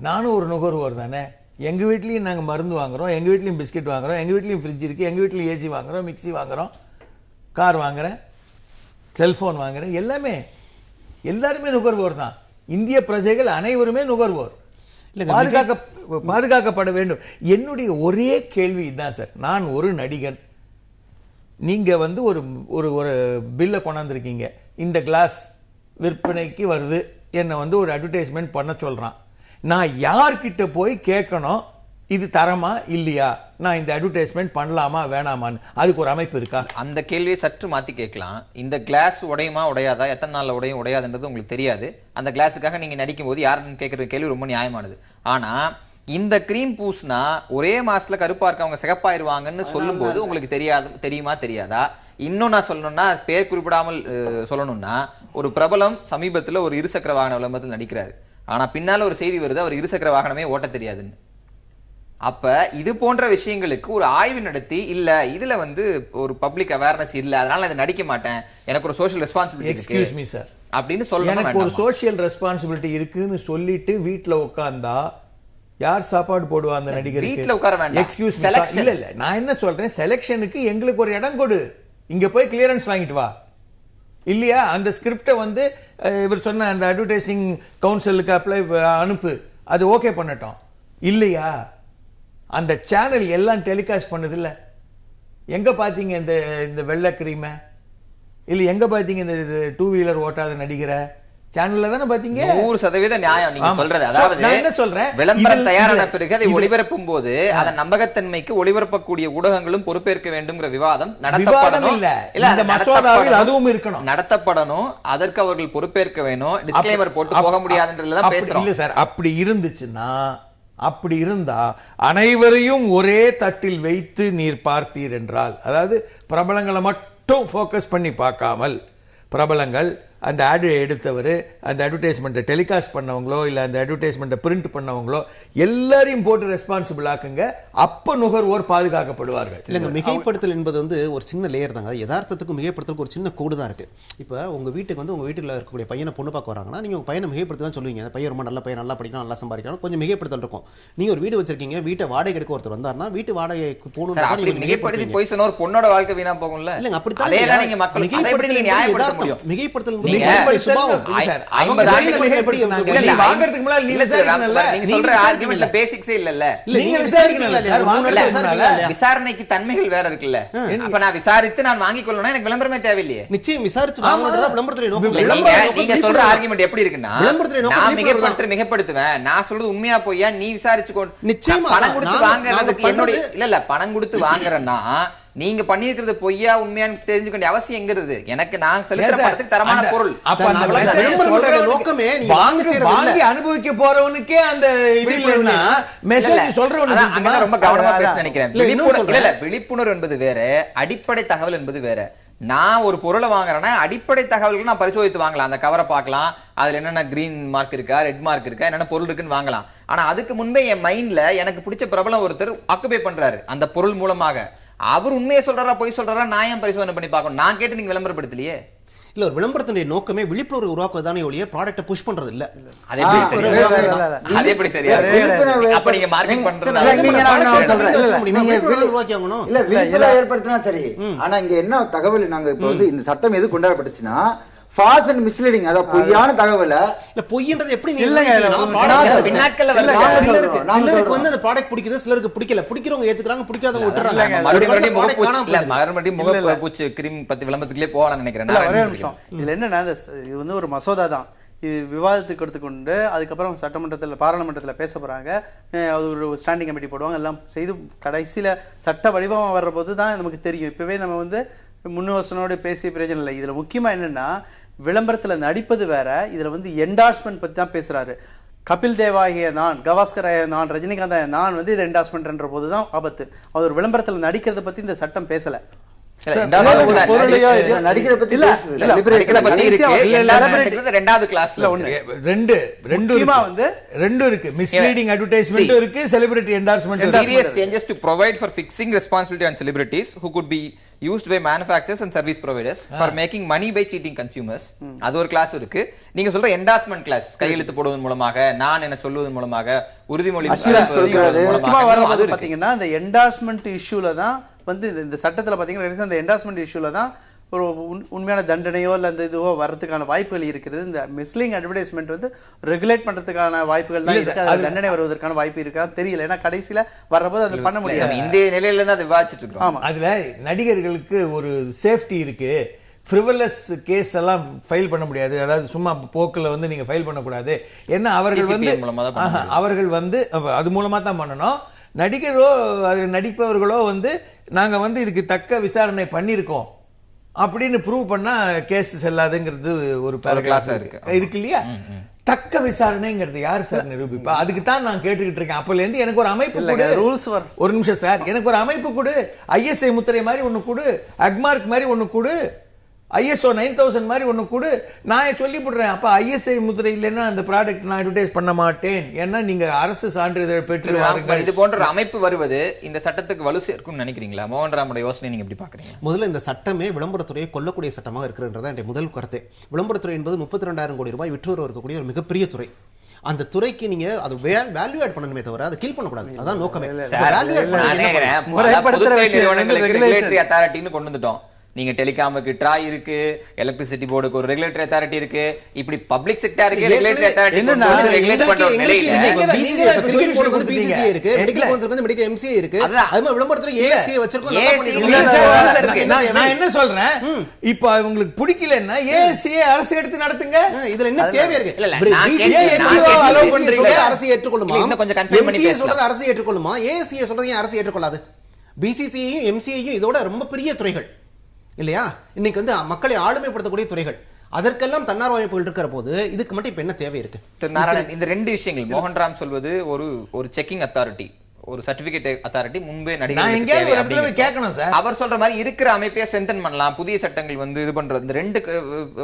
நானும் ஒரு நுகர்வோர் தானே. எங்க வீட்லயும் நாங்க மருந்து வாங்குறோம், எங்க வீட்லயும் பிஸ்கெட் வாங்குறோம், எங்க வீட்லயும் ஃப்ரிட்ஜ் இருக்கு, எங்க வீட்லயும் ஏசி வாங்குறோம், மிக்சி வாங்குறோம், கார் வாங்குறேன், செல்போன் வாங்குறேன். எல்லாருமே நுகர்வோர் தான். இந்திய பிரஜைகள் அனைவருமே நுகர்வோர், பாதுகாக்கப்பட வேண்டும். என்னுடைய ஒரே கேள்வி இதுதான் சார். நான் ஒரு நடிகன், நீங்க வந்து ஒரு ஒரு பில்லை கொண்டாந்துருக்கீங்க, இந்த கிளாஸ் விற்பனைக்கு வருது, என்னை வந்து ஒரு அட்வர்டைஸ்மெண்ட் பண்ண சொல்றான். நான் யார்கிட்ட போய் கேட்கணும், இது தரமா இல்லையா, நான் இந்த அட்வர்டைஸ்மெண்ட் பண்ணலாமா வேணாமான்னு? அதுக்கு ஒரு அமைப்பு இருக்கா? அந்த கேள்வியை சற்று மாத்தி கேட்கலாம். இந்த கிளாஸ் உடையுமா உடையாதா, எத்தனை நாள்ல உடையும் உடையாதுன்றது உங்களுக்கு தெரியாது. அந்த கிளாஸுக்காக நீங்க நடிக்கும் போது யாருன்னு கேட்கற கேள்வி ரொம்ப நியாயமானது. ஆனா இந்த கிரீம் பூஸ்னா ஒரே மாசத்துல கருப்பா இருக்கவங்க சிகப்பாயிருவாங்கன்னு சொல்லும் போது உங்களுக்கு தெரியுமா தெரியாதா? இன்னும் நான் சொல்லணும்னா, பேர் குறிப்பிடாமல் சொல்லணும்னா, ஒரு பிரபலம் சமீபத்துல ஒரு இருசக்கர வாகன விளம்பரத்தில் நடிக்கிறாரு. ஆனா பின்னால ஒரு செய்தி வருது, அவர் இருசக்கர வாகனமே ஓட்ட தெரியாதுன்னு. அப்ப இது போன்ற விஷயங்களுக்கு ஒரு ஆய்வு நடத்தி, இல்ல இதுல வந்து ஒரு பப்ளிக் அவேர்னஸ் இல்ல, அதனால இதை நடிக்க மாட்டேன், எனக்கு ஒரு social responsibility excuse me sir அப்படின்னு சொல்லணும். எனக்கு ஒரு சோஷியல் ரெஸ்பான்சிபிலிட்டி இருக்குன்னு சொல்லிட்டு வீட்டுல உட்கார்ந்தா யார் சாப்பாடு போடுவா அந்த நடிகருக்கு? வீட்டுல உட்கார வேண்டாம். எக்ஸ்கியூஸ் மீ, இல்ல நான் என்ன சொல்றேன், செலக்ஷனுக்கு எங்களுக்கு ஒரு இடம் கொடு, இங்க போய் கிளியரன்ஸ் வாங்கிட்டு வா. இல்லையா அந்த ஸ்கிரிப்டை வந்து இவர் சொன்ன அந்த அட்வர்டைசிங் கவுன்சிலுக்கு அப்ளை அனுப்பு, அது ஓகே பண்ணட்டும். இல்லையா அந்த சேனல் எல்லாம் டெலிகாஸ்ட் பண்ணுது இல்ல, எங்க பாத்தீங்க இந்த வெள்ளை கிரீமை? இல்ல எங்க பாத்தீங்க இந்த 2 வீலர் ஓட்டாத நடிகர? சேனல்ல தானே பாத்தீங்க. 100% நியாயம் நீங்க சொல்றது. அதாவது நான் என்ன சொல்றேன், விளம்பரம் தயாரான பிறகு அதை ஒளிபரப்பும் போது அதன் நம்பகத்தன்மைக்கு ஒளிபரப்பக்கூடிய ஊடகங்களும் பொறுப்பேற்க வேண்டும்ங்கிற விவாதம் நடத்தப்படணும். இல்ல இந்த மசோதாவில் அதுவும் இருக்கணும், நடத்தப்படணும். அதற்கு அவர்கள் பொறுப்பேற்க வேணும். டிஸ்க்ளைமர் போட்டு போக முடியாதுன்றதுல தான் பேசுறோம். இல்ல சார், அப்படி இருந்துச்சுன்னா அப்படி இருந்தா அனைவரையும் ஒரே தட்டில் வைத்து நீர் பார்த்தீர் என்றால், அதாவது பிரபலங்களை மட்டும் ஃபோக்கஸ் பண்ணி பார்க்காமல், பிரபலங்கள், அந்த ஆடு எடுத்தவர், அந்த அட்வர்டைஸ்மெண்ட்டை டெலிகாஸ்ட் பண்ணவங்களோ இல்லை அந்த அட்வர்டைஸ்மெண்ட்டை பிரிண்ட் பண்ணவங்களோ எல்லாரையும் போட்டு ரெஸ்பான்சிபிள் ஆக்குங்க. அப்ப நுகர்வோர் பாதுகாக்கப்படுவார்கள். இல்லைங்க, மிகைப்படுத்தல் என்பது வந்து ஒரு சின்ன லேயர் தாங்க. யதார்த்தத்துக்கு மிகைப்படுத்தலுக்கு ஒரு சின்ன கோடு தான் இருக்கு. இப்போ உங்க வீட்டுக்கு வந்து உங்க வீட்டில் இருக்கக்கூடிய பையனை பொண்ணு பார்க்க வராங்கன்னா நீங்க உங்க பையனை மிகைப்படுத்த தான் சொல்லுவீங்க. அந்த பையன் ரொம்ப நல்ல பையன், நல்லா படிக்கணும், நல்லா சம்பாதிக்கணும், கொஞ்சம் மிகைப்படுத்தல் இருக்கும். நீங்க ஒரு வீடு வச்சிருக்கீங்க, வீட்டை வாடகை எடுக்க ஒருத்தர் வந்தாருன்னா வீட்டு வாடகைக்கு போகணும் மிகைப்படுத்தி போய் சொன்ன ஒரு பொண்ணோட வாழ்க்கை வீணா போகும்ல. இல்லைங்க, அப்படித்தான் அப்படித்தான் மக்கள் மிகைப்படுத்தல் நியாயப்படுத்த மிகைப்படுத்தல் விசாரணைக்கு தன்மைகள் வேற இருக்குல்ல. அப்ப நான் விசாரித்து நான் வாங்கிக் கொள்ளணும், எனக்கு விளம்பரமே தேவையில்லையே. நிச்சயம் விசாரிச்சு விளம்பரத்துறை நோக்கம். நீங்க சொல்ற ஆர்குமெண்ட் எப்படி இருக்குன்னா, நான் மிகப்படுத்துவேன், நான் சொல்றது உண்மையா போய்யா, நீ விசாரிச்சு நிச்சயமா பணம் கொடுத்து வாங்குறதுக்கு என்னுடைய இல்ல பணம் கொடுத்து வாங்குறேன்னா நீங்க பண்ணிருக்கிறது பொய்யா உண்மையான்னு தெரிஞ்சுக்க வேண்டிய அவசியம் எங்கிறது? எனக்கு நான் செலுத்துற பணத்துக்கு தரமான பொருள். நோக்கமே வாங்கி அனுபவிக்க போறவனுக்கே அந்த மெசேஜ் சொல்றவனுக்கு ரொம்ப கவனமா பேச நினைக்கிறேன். விழிப்புணர்வு என்பது வேற, அடிப்படை தகவல் என்பது வேற. நான் ஒரு பொருளை வாங்குறேன்னா அடிப்படை தகவல்கள் நான் பரிசோதித்து வாங்கலாம். அந்த கவரை பார்க்கலாம், அதுல என்னென்ன கிரீன் மார்க் இருக்கா, ரெட் மார்க் இருக்கா, என்னென்ன பொருள் இருக்குன்னு வாங்கலாம். ஆனா அதுக்கு முன்பே என் மைண்ட்ல எனக்கு பிடிச்ச பிரபலம் ஒருத்தர் ஆக்குபை பண்றாரு அந்த பொருள் மூலமாக. அவர் உண்மையை சொல்றாரா பொய் சொல்றாரா நான் ஏன் பரிசோதனை பண்ணி பார்க்கணும்? நான் கேட்டு நீங்க விளம்பரப்படுத்தலையே. இல்ல, ஒரு விளம்பரத்தினுடைய நோக்கமே விழிப்புணர்வு உருவாக்குவதானே ஒழிய ப்ராடக்ட்டை புஷ் பண்றது இல்ல. அதே எப்படி சரியா? அப்ப நீங்க மார்க்கெட் பண்றீங்க, உருவாக்கியாங்கணும். இல்ல விழிப்புணர்வு ஏற்படுத்தினா சரி. ஆனா இங்க என்ன தகவல், நாங்க இப்ப வந்து இந்த சட்டம் எது கொண்டாடப்பட்டுச்சுன்னா ஃபால்ஸ் அண்ட் மிஸ்லீடிங், அதாவது பொய்யான தகவல. இல்ல பொய்ன்றது எப்படி சிலருக்கு வந்து அந்த ப்ராடக்ட் பிடிக்குது, சிலருக்கு பிடிக்கல. பிடிக்கிறவங்க ஏத்துக்கறாங்க, பிடிக்காதவங்க விட்டுறாங்க. மறுபடியும் முகப்பூச்சி கிரீம் பத்தி விளம்பரத்துக்குள்ளே போவான்னு நினைக்கிறேன். ஒரே நிமிஷம், இதுல என்னன்னா இது வந்து ஒரு மசோதா தான். இது விவாதத்துக்கு எடுத்துக்கொண்டு அதுக்கப்புறம் சட்டமன்றத்தில் பாராளுமன்றத்தில் பேச போறாங்க. அது ஒரு ஸ்டாண்டிங் கமிட்டி போடுவாங்க, எல்லாம் செய்து கடைசியில சட்ட வடிவமாக வர்ற போது தான் நமக்கு தெரியும். இப்பவே நம்ம வந்து முன்வசனோடு பேசிய பிரயோஜனம் இல்லை. இதுல முக்கியமா என்னன்னா, விளம்பரத்துல நடிப்பது வேற, இதுல வந்து என்டார்ஸ்மெண்ட் பத்தி தான் பேசுறாரு. கபில் தேவாகிய நான், கவாஸ்கர் நான், ரஜினிகாந்த் நான் வந்து இது என்டார்ஸ்மெண்ட் போதுதான் ஆபத்து. அவர் விளம்பரத்துல நடிக்கிறத பத்தி இந்த சட்டம் பேசல. used by manufacturers and service providers for making money by cheating consumers. அது ஒரு கிளாஸ் இருக்கு. நீங்க சொல்ற என்டார்ஸ்மெண்ட் கிளாஸ், கையெழுத்து போடுவதன் மூலமாக, நான் என்ன சொல்வதன் மூலமாக, உறுதிமொழி பாத்தீங்கன்னா அந்த என்டார்ஸ்மெண்ட் இஷ்யூல தான் வந்து இந்த சட்டத்துல பாத்தீங்கன்னா அந்த என்டார்ஸ்மெண்ட் இஷ்யூல தான் ஒரு உண்மையான தண்டனையோ இல்ல அந்த இதுவோ வரதுக்கான வாய்ப்புகள் இருக்கிறது. இந்த மிஸ்லீடிங் அட்வர்டைஸ்மெண்ட் வந்து ரெகுலேட் பண்றதுக்கான வாய்ப்புகள் தான் இருக்கு. அது தண்டனை வருவதற்கான வாய்ப்பு இருக்கா தெரியல. ஏன்னா கடைசியில வர்றபோது அது பண்ண முடியாது. இந்த நிலையில இருந்து அதை விவாதிச்சுட்டு இருக்கோம். ஆமா, அதுல நடிகர்களுக்கு ஒரு சேஃப்டி இருக்கு. ஃப்ரிவலஸ் கேஸ் எல்லாம் ஃபைல் பண்ண முடியாது. அதாவது சும்மா போக்குல வந்து நீங்க ஃபைல் பண்ணக்கூடாது. ஏன்னா அவர்கள் வந்து அது மூலமா தான் பண்ணணும். நடிகரோ அதில் நடிப்பவர்களோ வந்து நாங்க வந்து இதுக்கு தக்க விசாரணை பண்ணியிருக்கோம் அப்படின்னு ப்ரூவ் பண்ணா கேஸ் செல்லாதுங்கிறது ஒரு பேராகிராஃப் இருக்கு இல்லையா? தக்க விசாரணைங்கிறது யார் சார் நிரூபிப்பா? அதுக்கு தான் நான் கேட்டுக்கிட்டு இருக்கேன். அப்பல இருந்து எனக்கு ஒரு அமைப்பு கொடு. ரூல்ஸ் ஒரு நிமிஷம் சார், எனக்கு ஒரு அமைப்பு கொடு. ISI முத்திரை மாதிரி ஒண்ணு கொடு, அக்மார்க் மாதிரி ஒண்ணு கொடு, ISO 9000 மாதிரி ஒண்ணு கொடு. நான் சொல்லி போடுறேன். அப்ப ISI முத்திரை இல்லைன்னா அந்த ப்ராடக்ட் நான் அட்வர்டைஸ் பண்ண மாட்டேன். ஏன்னா நீங்க அரசு சான்றிதழ் பெற்று இது போன்ற ஒரு அமைப்பு வருவது இந்த சட்டத்துக்கு வலு சேர்க்கும் நினைக்கிறீங்களா? மோகன்ராமோட யோசனை நீங்க எப்படி பாக்குறீங்க? முதல்ல இந்த சட்டமே விளம்பரத்துறையை கொல்லக்கூடிய சட்டமாக இருக்கிறது என்ற முதல் கருத்து. விளம்பரத்துறை என்பது 32,000 கோடி ரூபாய் விற்று இருக்கக்கூடிய ஒரு மிகப்பெரிய துறை. அந்த துறைக்கு நீங்க அது வேல்யூ ஆட் பண்ணணுமே தவிர அதை கீழ் பண்ணக்கூடாது. அதான் நோக்கமே. ரெகுலேட்டரி அத்தாரிட்டின்னு கொண்டு வந்துட்டோம். நீங்க டெலிகாமுக்கு ட்ராய் இருக்கு, எலக்ட்ரிசிட்டி போர்டுக்கு ஒரு ரெகுலேட்டரி அத்தாரிட்டி இருக்கு, இப்படி பப்ளிக் செக்டாருக்கு ரெகுலேட்டரி அத்தாரிட்டி ரெகுலேட் பண்ற நிலையில கிரிக்கெட் போர்டுக்கு வந்து BCCI இருக்கு, மெடிக்கல் கவுன்சிலுக்கு வந்து மெடிக்கல் MCA இருக்கு. அது மாதிரி விளம்பரத்துல ASCI வச்சிருக்கோம். நான் என்ன சொல்றேன், இப்போ உங்களுக்கு பிடிக்கலன்னா ASCI அரசு எடுத்து நடத்துங்க. இதுல என்ன தேவை இருக்கு? அரசு ஏற்றுக்கொள்ளுமா? MCA சொல்றது அரசு ஏற்றுக்கொள்ளுமா? ASCI சொல்றது அரசு ஏற்றுக்கொள்ளாது. BCCI MCA இதோட ரொம்ப பெரிய துறைகள் இல்லையா? இன்னைக்கு வந்து மக்களை ஆளுமைப்படுத்தக்கூடிய துறைகள். அதற்கெல்லாம் தன்னார்வ அமைப்புகள் இருக்கிற போது இதுக்கு மட்டும் இப்ப என்ன தேவை இருக்கு? திரு நாராயணன், இந்த ரெண்டு விஷயங்கள் மோகன்ராம் சொல்வது ஒரு செக்கிங் அத்தாரிட்டி, ஒரு சர்டிபிகேட் அத்தாரிட்டி முன்பே கேட்கணும் சார். அவர் சொல்ற மாதிரி இருக்கிற அமைப்பையே ஸ்ட்ரென்தன் பண்ணலாம், புதிய சட்டங்கள் வந்து இது பண்றது. இந்த ரெண்டு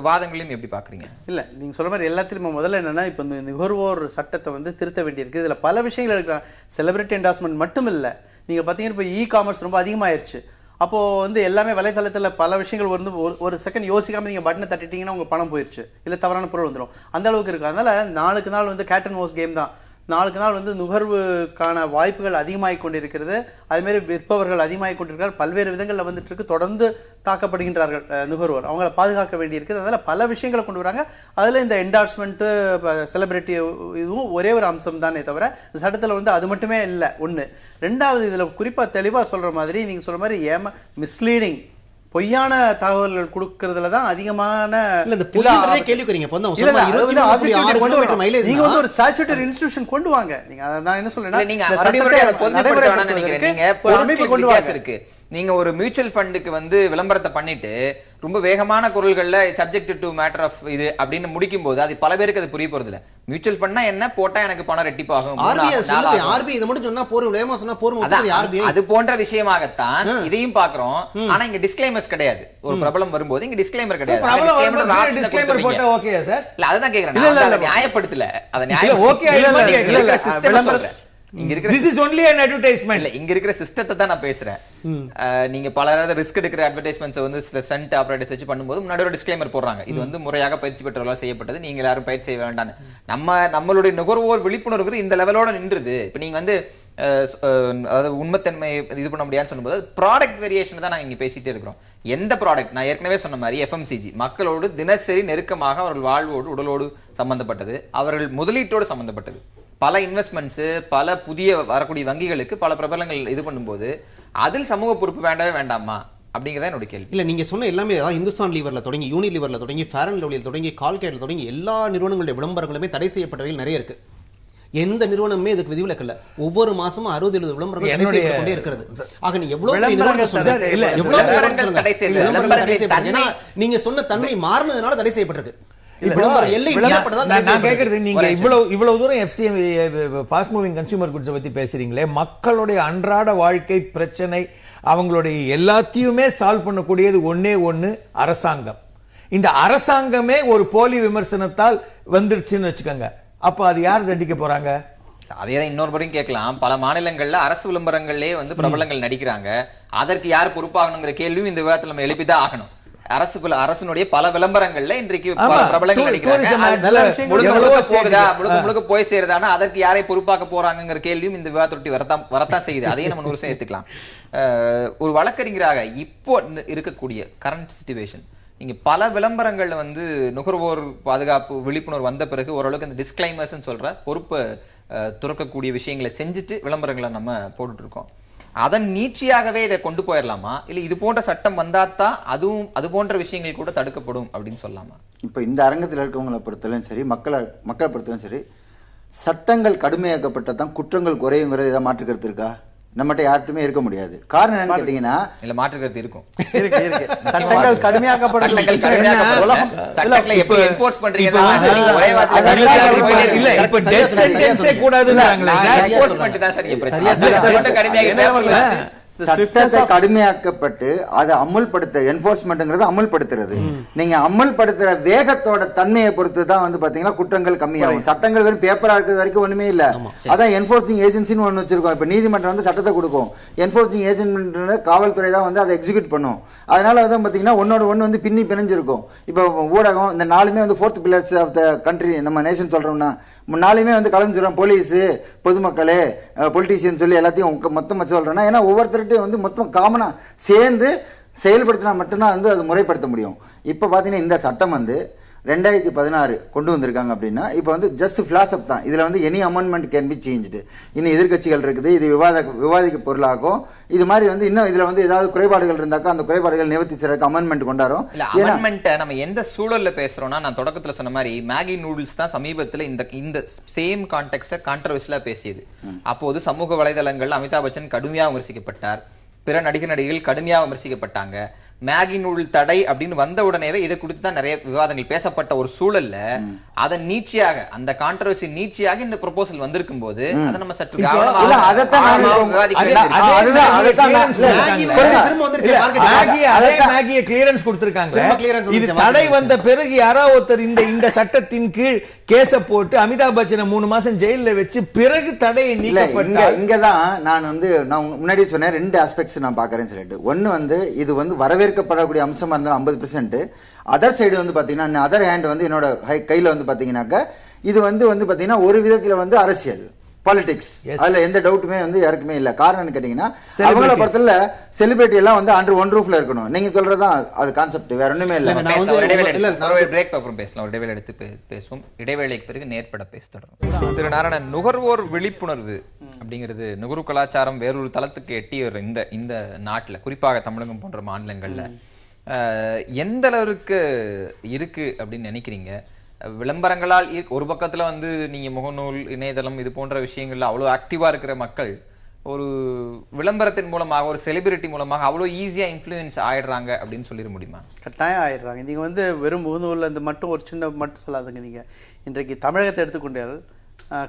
வாதங்களையும் எப்படி பாக்குறீங்க? இல்ல நீங்க சொல்ற மாதிரி எல்லாத்திலும் முதல்ல என்னன்னா இப்ப இந்த நுகர்வோர் சட்டத்தை வந்து திருத்த வேண்டியிருக்கு. இதுல பல விஷயங்கள் இருக்கு. செலிபிரிட்டி என்டார்ஸ்மெண்ட் மட்டும் இல்ல, நீங்க பாத்தீங்கன்னா இப்ப காமர்ஸ் ரொம்ப அதிகமாயிருச்சு. அப்போ வந்து எல்லாமே வலைதளத்துல பல விஷயங்கள் வந்து ஒரு செகண்ட் யோசிக்காம நீங்க பட்டனை தட்டிட்டீங்கன்னா உங்க பணம் போயிடுச்சு, இல்ல தவறான பொருள் வந்துடும், அந்த அளவுக்கு இருக்கு. அதனால நாளுக்கு நாள் வந்து கேட் அண்ட் மவுஸ் கேம் தான். நாளுக்கு நாள் வந்து நுகர்வுக்கான வாய்ப்புகள் அதிகமாகிக் கொண்டிருக்கிறது. அதே மாதிரி விற்பவர்கள் அதிகமாகிக் கொண்டிருக்கிறார். பல்வேறு விதங்களில் வந்துட்டு இருக்கு. தொடர்ந்து தாக்கப்படுகின்றார்கள் நுகர்வோர். அவங்கள பாதுகாக்க வேண்டியிருக்குது. அதனால பல விஷயங்களை கொண்டு வராங்க. அதுல இந்த என்டார்ஸ்மெண்ட், செலிபிரிட்டி இதுவும் ஒரே ஒரு அம்சம் தானே தவிர இந்த சட்டத்தில் வந்து அது மட்டுமே இல்லை. ஒன்று. ரெண்டாவது, இதுல குறிப்பா தெளிவா சொல்ற மாதிரி நீங்க சொல்ற மாதிரி மிஸ்லீடிங், பொய்யான தகவல்கள் கொடுக்கறதுல தான் அதிகமான கேள்விக்குறீங்க. நீங்க வந்து ஒரு ஸ்டாட்யூட்டரி இன்ஸ்டிடியூஷன் கொண்டு வாங்க. நீங்க நான் என்ன சொல்றேன், இருக்கு. நீங்க ஒரு மியூச்சுவல் ஃபண்டுக்கு வந்து விளம்பரத்தை பண்ணிட்டு ரொம்ப வேகமான குரல்கள்ல சப்ஜெக்ட் டு மேட்டர் ஆஃப் இது அப்படின்னு முடிக்கும் போது அது பல பேருக்கு அது புரிய போறது இல்ல. மியூச்சுவல் ஃபண்ட்னா என்ன, போட்டா எனக்கு பணம் ரெட்டிப்பாகும், அது போன்ற விஷயமாகத்தான் இதையும் பாக்குறோம். ஆனா இங்க டிஸ்க்ளைமர்ஸ் கிடையாது. ஒரு பிரபலம் வரும்போது இங்க டிஸ்க்ளைமர் கிடையாது. அதுதான் கேக்குறேன், நியாயப்படுத்தல. அதை நியாயப்படுத்தல. இங்க இருக்கிற சிஸ்டத்தை தான் நான் பேசுறேன். நீங்க பல ரிஸ்க் எடுக்கிற அட்வர்டைஸ்மெண்ட்ஸ் வந்து ஸ்டண்ட் ஆபரேட்டர்ஸ் வச்சு பண்ணும்போது முன்னாடி ஒரு டிஸ்க்ளைமர் போடுறாங்க, இது வந்து முறையாக பயிற்சி பெற்றவர்களால் செய்யப்பட்டது, நீங்க யாரும் பயிற்சி செய்ய வேண்டாம். நம்மளுடைய நுகர்வோர் விழிப்புணர்வு இந்த லெவலோட நின்றுது. இப்ப நீங்க வந்து அதாவது உண்மைத்தன்மை இது பண்ண முடியாதுன்னு சொல்லும்போது ப்ராடக்ட் வேரியேஷன் தான் நாங்க இங்க பேசிட்டே இருக்கிறோம். எந்த ப்ராடக்ட், நான் ஏற்கனவே சொன்ன மாதிரி எஃப்எம்சிஜி மக்களோடு தினசரி நெருக்கமாக அவர்கள் வாழ்வோடு உடலோடு சம்பந்தப்பட்டது, அவர்கள் முதலீட்டோடு சம்பந்தப்பட்டது. பல இன்வெஸ்ட்மெண்ட்ஸ், பல புதிய வரக்கூடிய வங்கிகளுக்கு பல பிரபலங்கள் இது பண்ணும்போது அதில் சமூக பொறுப்பு வேண்டவே வேண்டாமா அப்படிங்கறத என்னோட கேள்வி. இல்ல நீங்க சொன்ன எல்லாமே இந்துஸ்தான் லீவர்ல தொடங்கி, யூனிலீவர்ல தொடங்கி, ஃபேர் அண்ட் லவ்லியில் தொடங்கி, கால்கேட்ல தொடங்கி எல்லா நிறுவனங்களுடைய விளம்பரங்களுமே தடை செய்யப்பட்டவைகள் நிறைய இருக்கு. எந்த நிறுவனமே இதுக்கு விதிவிலக்கு இல்ல. ஒவ்வொரு மாசமும் 60-70 விளம்பரங்கள் தடை செய்யப்பட்டே இருக்கிறது. ஆக நீ எவ்வளவு நீங்க சொன்ன தன்மை மாறினதுனால தடை செய்யப்பட்டிருக்கு. நீங்க இவ்வளவு தூரம் ஃபாஸ்ட் மூவிங் கன்சூமர் குட்ஸ் பத்தி பேசுறீங்களே, மக்களுடைய அன்றாட வாழ்க்கை பிரச்சனை அவங்களுடைய எல்லாத்தையுமே சால்வ் பண்ணக்கூடியது ஒன்னே ஒண்ணு, அரசாங்கம். இந்த அரசாங்கமே ஒரு போலி விமர்சனத்தால் வந்துருச்சுன்னு வச்சுக்கோங்க, அப்ப அது யார் தண்டிக்க போறாங்க? அதேதான் இன்னொரு முறையும் கேட்கலாம். பல மாநிலங்கள்ல அரசு விளம்பரங்களே வந்து பிரபலங்கள் நடிக்கிறாங்க, அதற்கு யார் பொறுப்பாகணுங்கிற கேள்வியும் இந்த விவாதத்தில் நம்ம எழுப்பிதான் ஆகணும். அரசுடைய பல விளம்பரங்கள்ல இன்றைக்கு பிரபலங்கள் நடிக்கிறாங்க, முழுக்க போய் சேருதானா அதற்கு யாரை பொறுப்பாக்க போறாங்கிற கேள்வியும் இந்த விவாதத்தொட்டி வரத்தான் செய்யுது. அதையும் நம்ம நூறு எடுத்துக்கலாம். ஒரு வழக்கறிஞராக இப்போ இருக்கக்கூடிய கரண்ட் சிச்சுவேஷன், நீங்க பல விளம்பரங்கள்ல வந்து நுகர்வோர் பாதுகாப்பு விழிப்புணர்வு வந்த பிறகு ஓரளவுக்கு இந்த டிஸ்க்ளைமர்ஸ் சொல்ற பொறுப்பை துறக்கக்கூடிய விஷயங்களை செஞ்சுட்டு விளம்பரங்களை நம்ம போட்டுட்டு இருக்கோம். அதன் நீட்சியாகவே இதை கொண்டு போயிடலாமா, இல்ல இது போன்ற சட்டம் வந்தாதான் அதுவும் அது போன்ற விஷயங்கள் கூட தடுக்கப்படும் அப்படின்னு சொல்லலாமா? இப்ப இந்த அரங்கத்தில் இருக்கவங்களை பொறுத்தவரையும் சரி, மக்களை பொறுத்தவரையும் சரி, சட்டங்கள் கடுமையாக்கப்பட்டதான் குற்றங்கள் குறையுங்கிறது ஏதாவது மாற்றுக்கிறது இருக்கா? நம்மகிட்ட யார்ட்டுமே இருக்க முடியாது. காரணம் என்னன்னு கேட்டீங்கன்னா, இல்ல மாற்றுக்கிறது இருக்கும். சட்டங்கள் கடுமையாக்கப்படும். சட்டத்தை கடுமையாக்கப்பட்டு அதை அமுல்படுத்த என்ஃபோர்ஸ்மெண்ட்ங்கிறது அமுல்படுத்துறது. நீங்க அமுல்படுத்துற வேகத்தோட தன்மையை பொறுத்து தான் வந்து பாத்தீங்கன்னா குற்றங்கள் கம்மியாகும். சட்டங்கள் வெறும் பேப்பரா இருக்கிறது வரைக்கும் ஒண்ணுமே இல்ல. அதான் என்ஃபோர்சிங் ஏஜென்சின்னு ஒண்ணு வச்சிருக்கோம். இப்ப நீதிமன்றம் வந்து சட்டத்தை கொடுக்கும், என்ஃபோர்சிங் ஏஜென்ட் காவல்துறை தான் வந்து அதை எக்ஸிக்யூட் பண்ணும். அதனால வந்து பாத்தீங்கன்னா ஒன்னோட ஒண்ணு வந்து பிணைஞ்சிருக்கும். இப்ப ஊடகம் இந்த நாலுமே வந்து 4th pillars of the country நம்ம நேஷன் சொல்றோம்னா நாலுமே வந்து கலந்துரும். போலீஸ், பொதுமக்களே, பொலிட்டீஷியன் சொல்லி எல்லாத்தையும் மொத்தமா சொல்றேன்னா, ஏன்னா ஒவ்வொருத்தருட்டையும் வந்து மொத்தம் காமனா சேர்ந்து செயல்படுத்தினா மட்டும்தான் வந்து அது முறைப்படுத்த முடியும். இப்ப பாத்தீங்கன்னா இந்த சட்டம் வந்து 2016 கொண்டு வந்திருக்காங்க அப்படின்னா, இப்ப வந்து ஜஸ்ட் ஃபிளாஷ் அப் தான். இதுல வந்து any amendment can be changed. இன்னும் எதிர்கட்சிகள் இருக்குது, இது விவாதிக்க பொருளாகும். இது மாதிரி வந்து இன்னும் இதுல வந்து ஏதாவது குறைபாடுகள் இருந்தாக்கா அந்த குறைபாடுகள் நிவர்த்தி செய்யறதுக்கு அமெண்ட்மெண்ட் கொண்டாரும். அமெண்ட்மெண்ட் நம்ம எந்த சூழல்ல பேசுறோம்னா, நான் தொடக்கத்துல சொன்ன மாதிரி மேகி நூடுல்ஸ் தான் சமீபத்துல இந்த சேம் கான்டெக்ஸ்ட கான்ட்ரோவர்சியலா பேசியது. அப்போது சமூக வலைதளங்கள் அமிதாப் பச்சன் கடுமையாக விமர்சிக்கப்பட்டார், பிற நடிகர்கள் கடுமையாக விமர்சிக்கப்பட்டாங்க. மேகி நூல் தடை அப்படின்னு வந்த உடனேவே இதை குறித்து தான் நிறைய விவாதங்கள் பேசப்பட்ட ஒரு சூழல்ல அதை நீட்சியாக அந்த கான்ட்ரவர்சி நீட்சியாக இந்த ப்ரொபோசல் வந்திருக்கும் போது அதை நம்ம சற்று தடை வந்த பிறகு யாராவது ஒருத்தர் இந்த சட்டத்தின் கீழ் கேஸ போட்டு அமிதாப் பச்சனை 3 மாசம் ஜெயில வச்சு பிறகு தடையை நீக்கப்பட்ட இங்கதான் நான் முன்னாடி சொன்னேன் 2 ஆஸ்பெக்ட்ஸ் நான் பாக்குறேன்னு சொல்லிட்டு. ஒன்னு வந்து இது வந்து வரவேற்கப்படக்கூடிய அம்சமா இருந்தாலும் 50%. அதர் சைடு வந்து பாத்தீங்கன்னா அதர் ஹேண்ட் வந்து என்னோட கையில வந்து பாத்தீங்கன்னாக்க இது வந்து பாத்தீங்கன்னா ஒரு விதத்துல வந்து அரசியல் பாலிடிக்ஸ், அதுல எந்த டவுட்டுமே வந்து யாருக்குமே இல்ல. காரணம் கேட்டீங்கன்னா அவங்கள பொறுத்தல செலிபிரிட்டி எல்லாம் வந்து அண்டர் ஒன் ரூஃப்ல இருக்கணும். நீங்க சொல்றதுதான் அது கான்செப்ட், வேற ஒண்ணுமே இல்ல. பிரேக் அப்புறம் பேசலாம், இடைவேளை எடுத்து பேசுவோம். இடைவேளைக்கு பிறகு நேர்பட பேச தொடரும். திரு நாராயணன், நுகர்வோர் விழிப்புணர்வு அப்படிங்கிறது நுகர்வு கலாச்சாரம் வேறொரு தளத்துக்கு எட்டிய இந்த நாட்டுல, குறிப்பாக தமிழகம் போன்ற மாநிலங்கள்ல எந்த அளவுக்கு இருக்கு அப்படின்னு நினைக்கிறீங்க? விளம்பரங்களால் ஒரு பக்கத்துல வந்து நீங்க முகநூல், இணையதளம் இது போன்ற விஷயங்கள்ல அவ்வளவு ஆக்டிவா இருக்கிற மக்கள் ஒரு விளம்பரத்தின் மூலமாக, ஒரு செலிபிரிட்டி மூலமாக அவ்வளவு ஈஸியா இன்ஃப்ளூயன்ஸ் ஆயிடுறாங்க அப்படின்னு சொல்லிட முடியுமா? கட்டாயம் ஆயிடுறாங்க. நீங்க வந்து வெறும் முகநூல்ல இந்த மட்டும் ஒரு சின்ன மட்டும் சொல்லாதுங்க. நீங்க இன்றைக்கு தமிழகத்தை எடுத்துக்கொண்டால்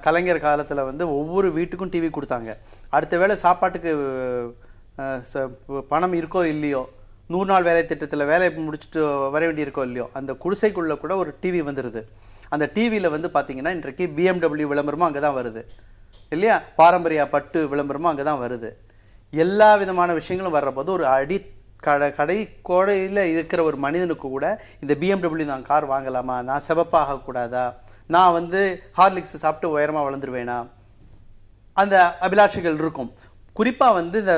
கலைஞர் காலத்துல வந்து ஒவ்வொரு வீட்டுக்கும் டிவி கொடுத்தாங்க. அடுத்த வேளை சாப்பாட்டுக்கு பணம் இருக்கோ இல்லையோ, 100 நாள் வேலை திட்டத்தில் வேலை முடிச்சுட்டு வர வேண்டியிருக்கோ இல்லையோ, அந்த குடிசைக்குள்ள கூட ஒரு டிவி வந்துடுது. அந்த டிவியில் வந்து பார்த்தீங்கன்னா இன்றைக்கு BMW விளம்பரமும் அங்கே தான் வருது இல்லையா, பாரம்பரிய பட்டு விளம்பரமும் அங்கே தான் வருது. எல்லா விதமான விஷயங்களும் வர்றபோது ஒரு கடை கோடையில் இருக்கிற ஒரு மனிதனுக்கு கூட இந்த BMW நான் கார் வாங்கலாமா, நான் சிவப்பாக ஆகக்கூடாதா, நான் வந்து ஹார்லிக்ஸ் சாப்பிட்டு உயரமாக வளர்ந்துருவேனா, அந்த அபிலாஷைகள் இருக்கும். குறிப்பா வந்து இந்த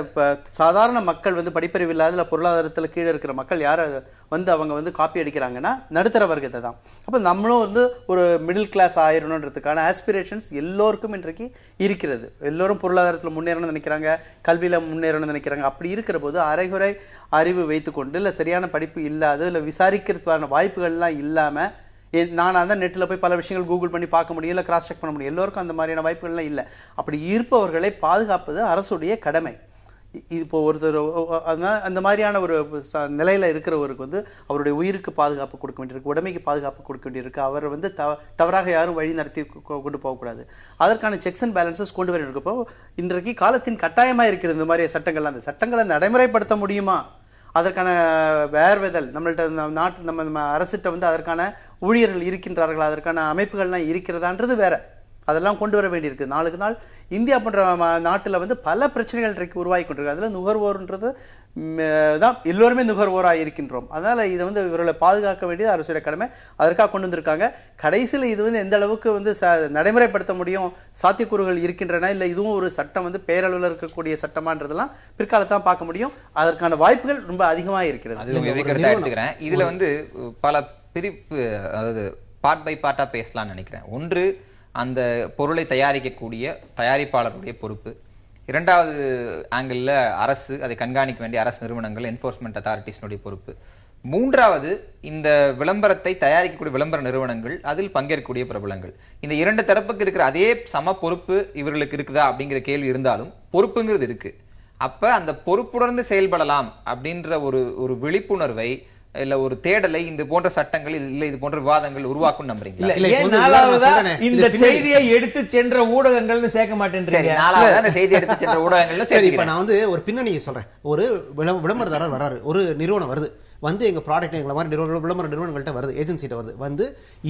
சாதாரண மக்கள் வந்து படிப்பறிவு இல்லாத பொருளாதாரத்துல கீழே இருக்கிற மக்கள் யார வந்து அவங்க வந்து காப்பி அடிக்கிறாங்கன்னா நடுத்தர வர்க்கத்தை தான். அப்ப நம்மளும் வந்து ஒரு மிடில் கிளாஸ் ஆயிரணுன்றதுக்கான ஆஸ்பிரேஷன்ஸ் எல்லோருக்கும் இன்றைக்கு இருக்கிறது. எல்லோரும் பொருளாதாரத்துல முன்னேறணும்னு நினைக்கிறாங்க, கல்வியில முன்னேறணும்னு நினைக்கிறாங்க. அப்படி இருக்கிற போது அரைகுறை அறிவு வைத்துக்கொண்டு இல்ல சரியான படிப்பு இல்லாத இல்ல விசாரிக்கிறதுக்கான வாய்ப்புகள்லாம் இல்லாம நான் தான் நெட்டில் போய் பல விஷயங்கள் கூகுள் பண்ணி பார்க்க முடியும், இல்லை கிராஸ் செக் பண்ண முடியும். எல்லோருக்கும் அந்த மாதிரியான வாய்ப்புகள்லாம் இல்லை. அப்படி இருப்பவர்களை பாதுகாப்பது அரசுடைய கடமை. இப்போ ஒருத்தர் அந்த மாதிரியான ஒரு நிலையில இருக்கிறவருக்கு வந்து அவருடைய உயிருக்கு பாதுகாப்பு கொடுக்க வேண்டியிருக்கு, உடமைக்கு பாதுகாப்பு கொடுக்க வேண்டியிருக்கு. அவர் வந்து தவறாக யாரும் வழி நடத்தி கொண்டு போகக்கூடாது. அதற்கான செக்ஸ் அண்ட் பேலன்சஸ் கொண்டு வர இருக்கப்போ இன்றைக்கு காலத்தின் கட்டாயமா இருக்கிறது இந்த மாதிரி சட்டங்கள். அந்த சட்டங்களை நடைமுறைப்படுத்த முடியுமா, அதற்கான வேர்வெதல் நம்மள்ட்ட நாட்டு நம்ம அரசிட்ட வந்து அதற்கான ஊழியர்கள் இருக்கின்றார்கள், அதற்கான அமைப்புகள்லாம் இருக்கிறதான்றது வேற. அதெல்லாம் கொண்டு வர வேண்டியிருக்கு. நாளுக்கு நாள் இந்தியா போன்ற நாட்டில் வந்து பல பிரச்சனைகள் இன்றைக்கு உருவாகி கொண்டிருக்கு. அதில் நுகர்வோர்ன்றது தான் எல்லோருமே நுகர்வோராக இருக்கின்றோம். அதனால இதை வந்து இவர்களை பாதுகாக்க வேண்டியது அரசுடைய கடமை. அதற்காக கொண்டு வந்திருக்காங்க. கடைசியில் இது வந்து எந்த அளவுக்கு வந்து நடைமுறைப்படுத்த முடியும், சாத்தியக்கூறுகள் இருக்கின்றன, இல்லை இதுவும் ஒரு சட்டம் வந்து பேரளவில் இருக்கக்கூடிய சட்டமான்றதெல்லாம் பிற்காலத்தான் பார்க்க முடியும். அதற்கான வாய்ப்புகள் ரொம்ப அதிகமாக இருக்கிறது. இதுல வந்து பல பிரிப்பு, அதாவது பார்ட் பை பார்ட்டா பேசலாம்னு நினைக்கிறேன். ஒன்று, அந்த பொருளை தயாரிக்கக்கூடிய தயாரிப்பாளருடைய பொறுப்பு. இரண்டாவது ஆங்கிள் அரசு, அதை கண்காணிக்க வேண்டிய அரசு நிறுவனங்கள், என்ஃபோர்ஸ்மெண்ட் அத்தாரிட்டிஸ்னுடைய பொறுப்பு. மூன்றாவது, இந்த விளம்பரத்தை தயாரிக்கக்கூடிய விளம்பர நிறுவனங்கள், அதில் பங்கேற்கக்கூடிய பிரபலங்கள். இந்த இரண்டு தரப்புக்கு இருக்கிற அதே சம பொறுப்பு இவர்களுக்கு இருக்குதா அப்படிங்கிற கேள்வி இருந்தாலும் பொறுப்புங்கிறது இருக்கு. அப்ப அந்த பொறுப்புணர்ந்து செயல்படலாம் அப்படின்ற ஒரு விழிப்புணர்வை இல்ல ஒரு தேடலை இந்த போன்ற சட்டங்கள் இல்ல இது போன்ற விவாதங்கள் உருவாக்கும் நம்புறீங்களா? இந்த செய்தியை எடுத்து சென்ற ஊடகங்கள்னு சேர்க்க மாட்டேன்றீங்க. அந்த செய்தி எடுத்து சென்ற ஊடகங்கள். சரி, இப்ப நான் வந்து ஒரு பின்னணியை சொல்றேன். ஒரு விளம்பரதாரர் வராரு, ஒரு நிறுவனம் வருது, வந்து எங்க ப்ராடக்ட் எங்களை மாதிரி விளம்பர நிறுவனங்கள்ட்ட வருது, ஏஜென்சிட்ட வருது, வந்து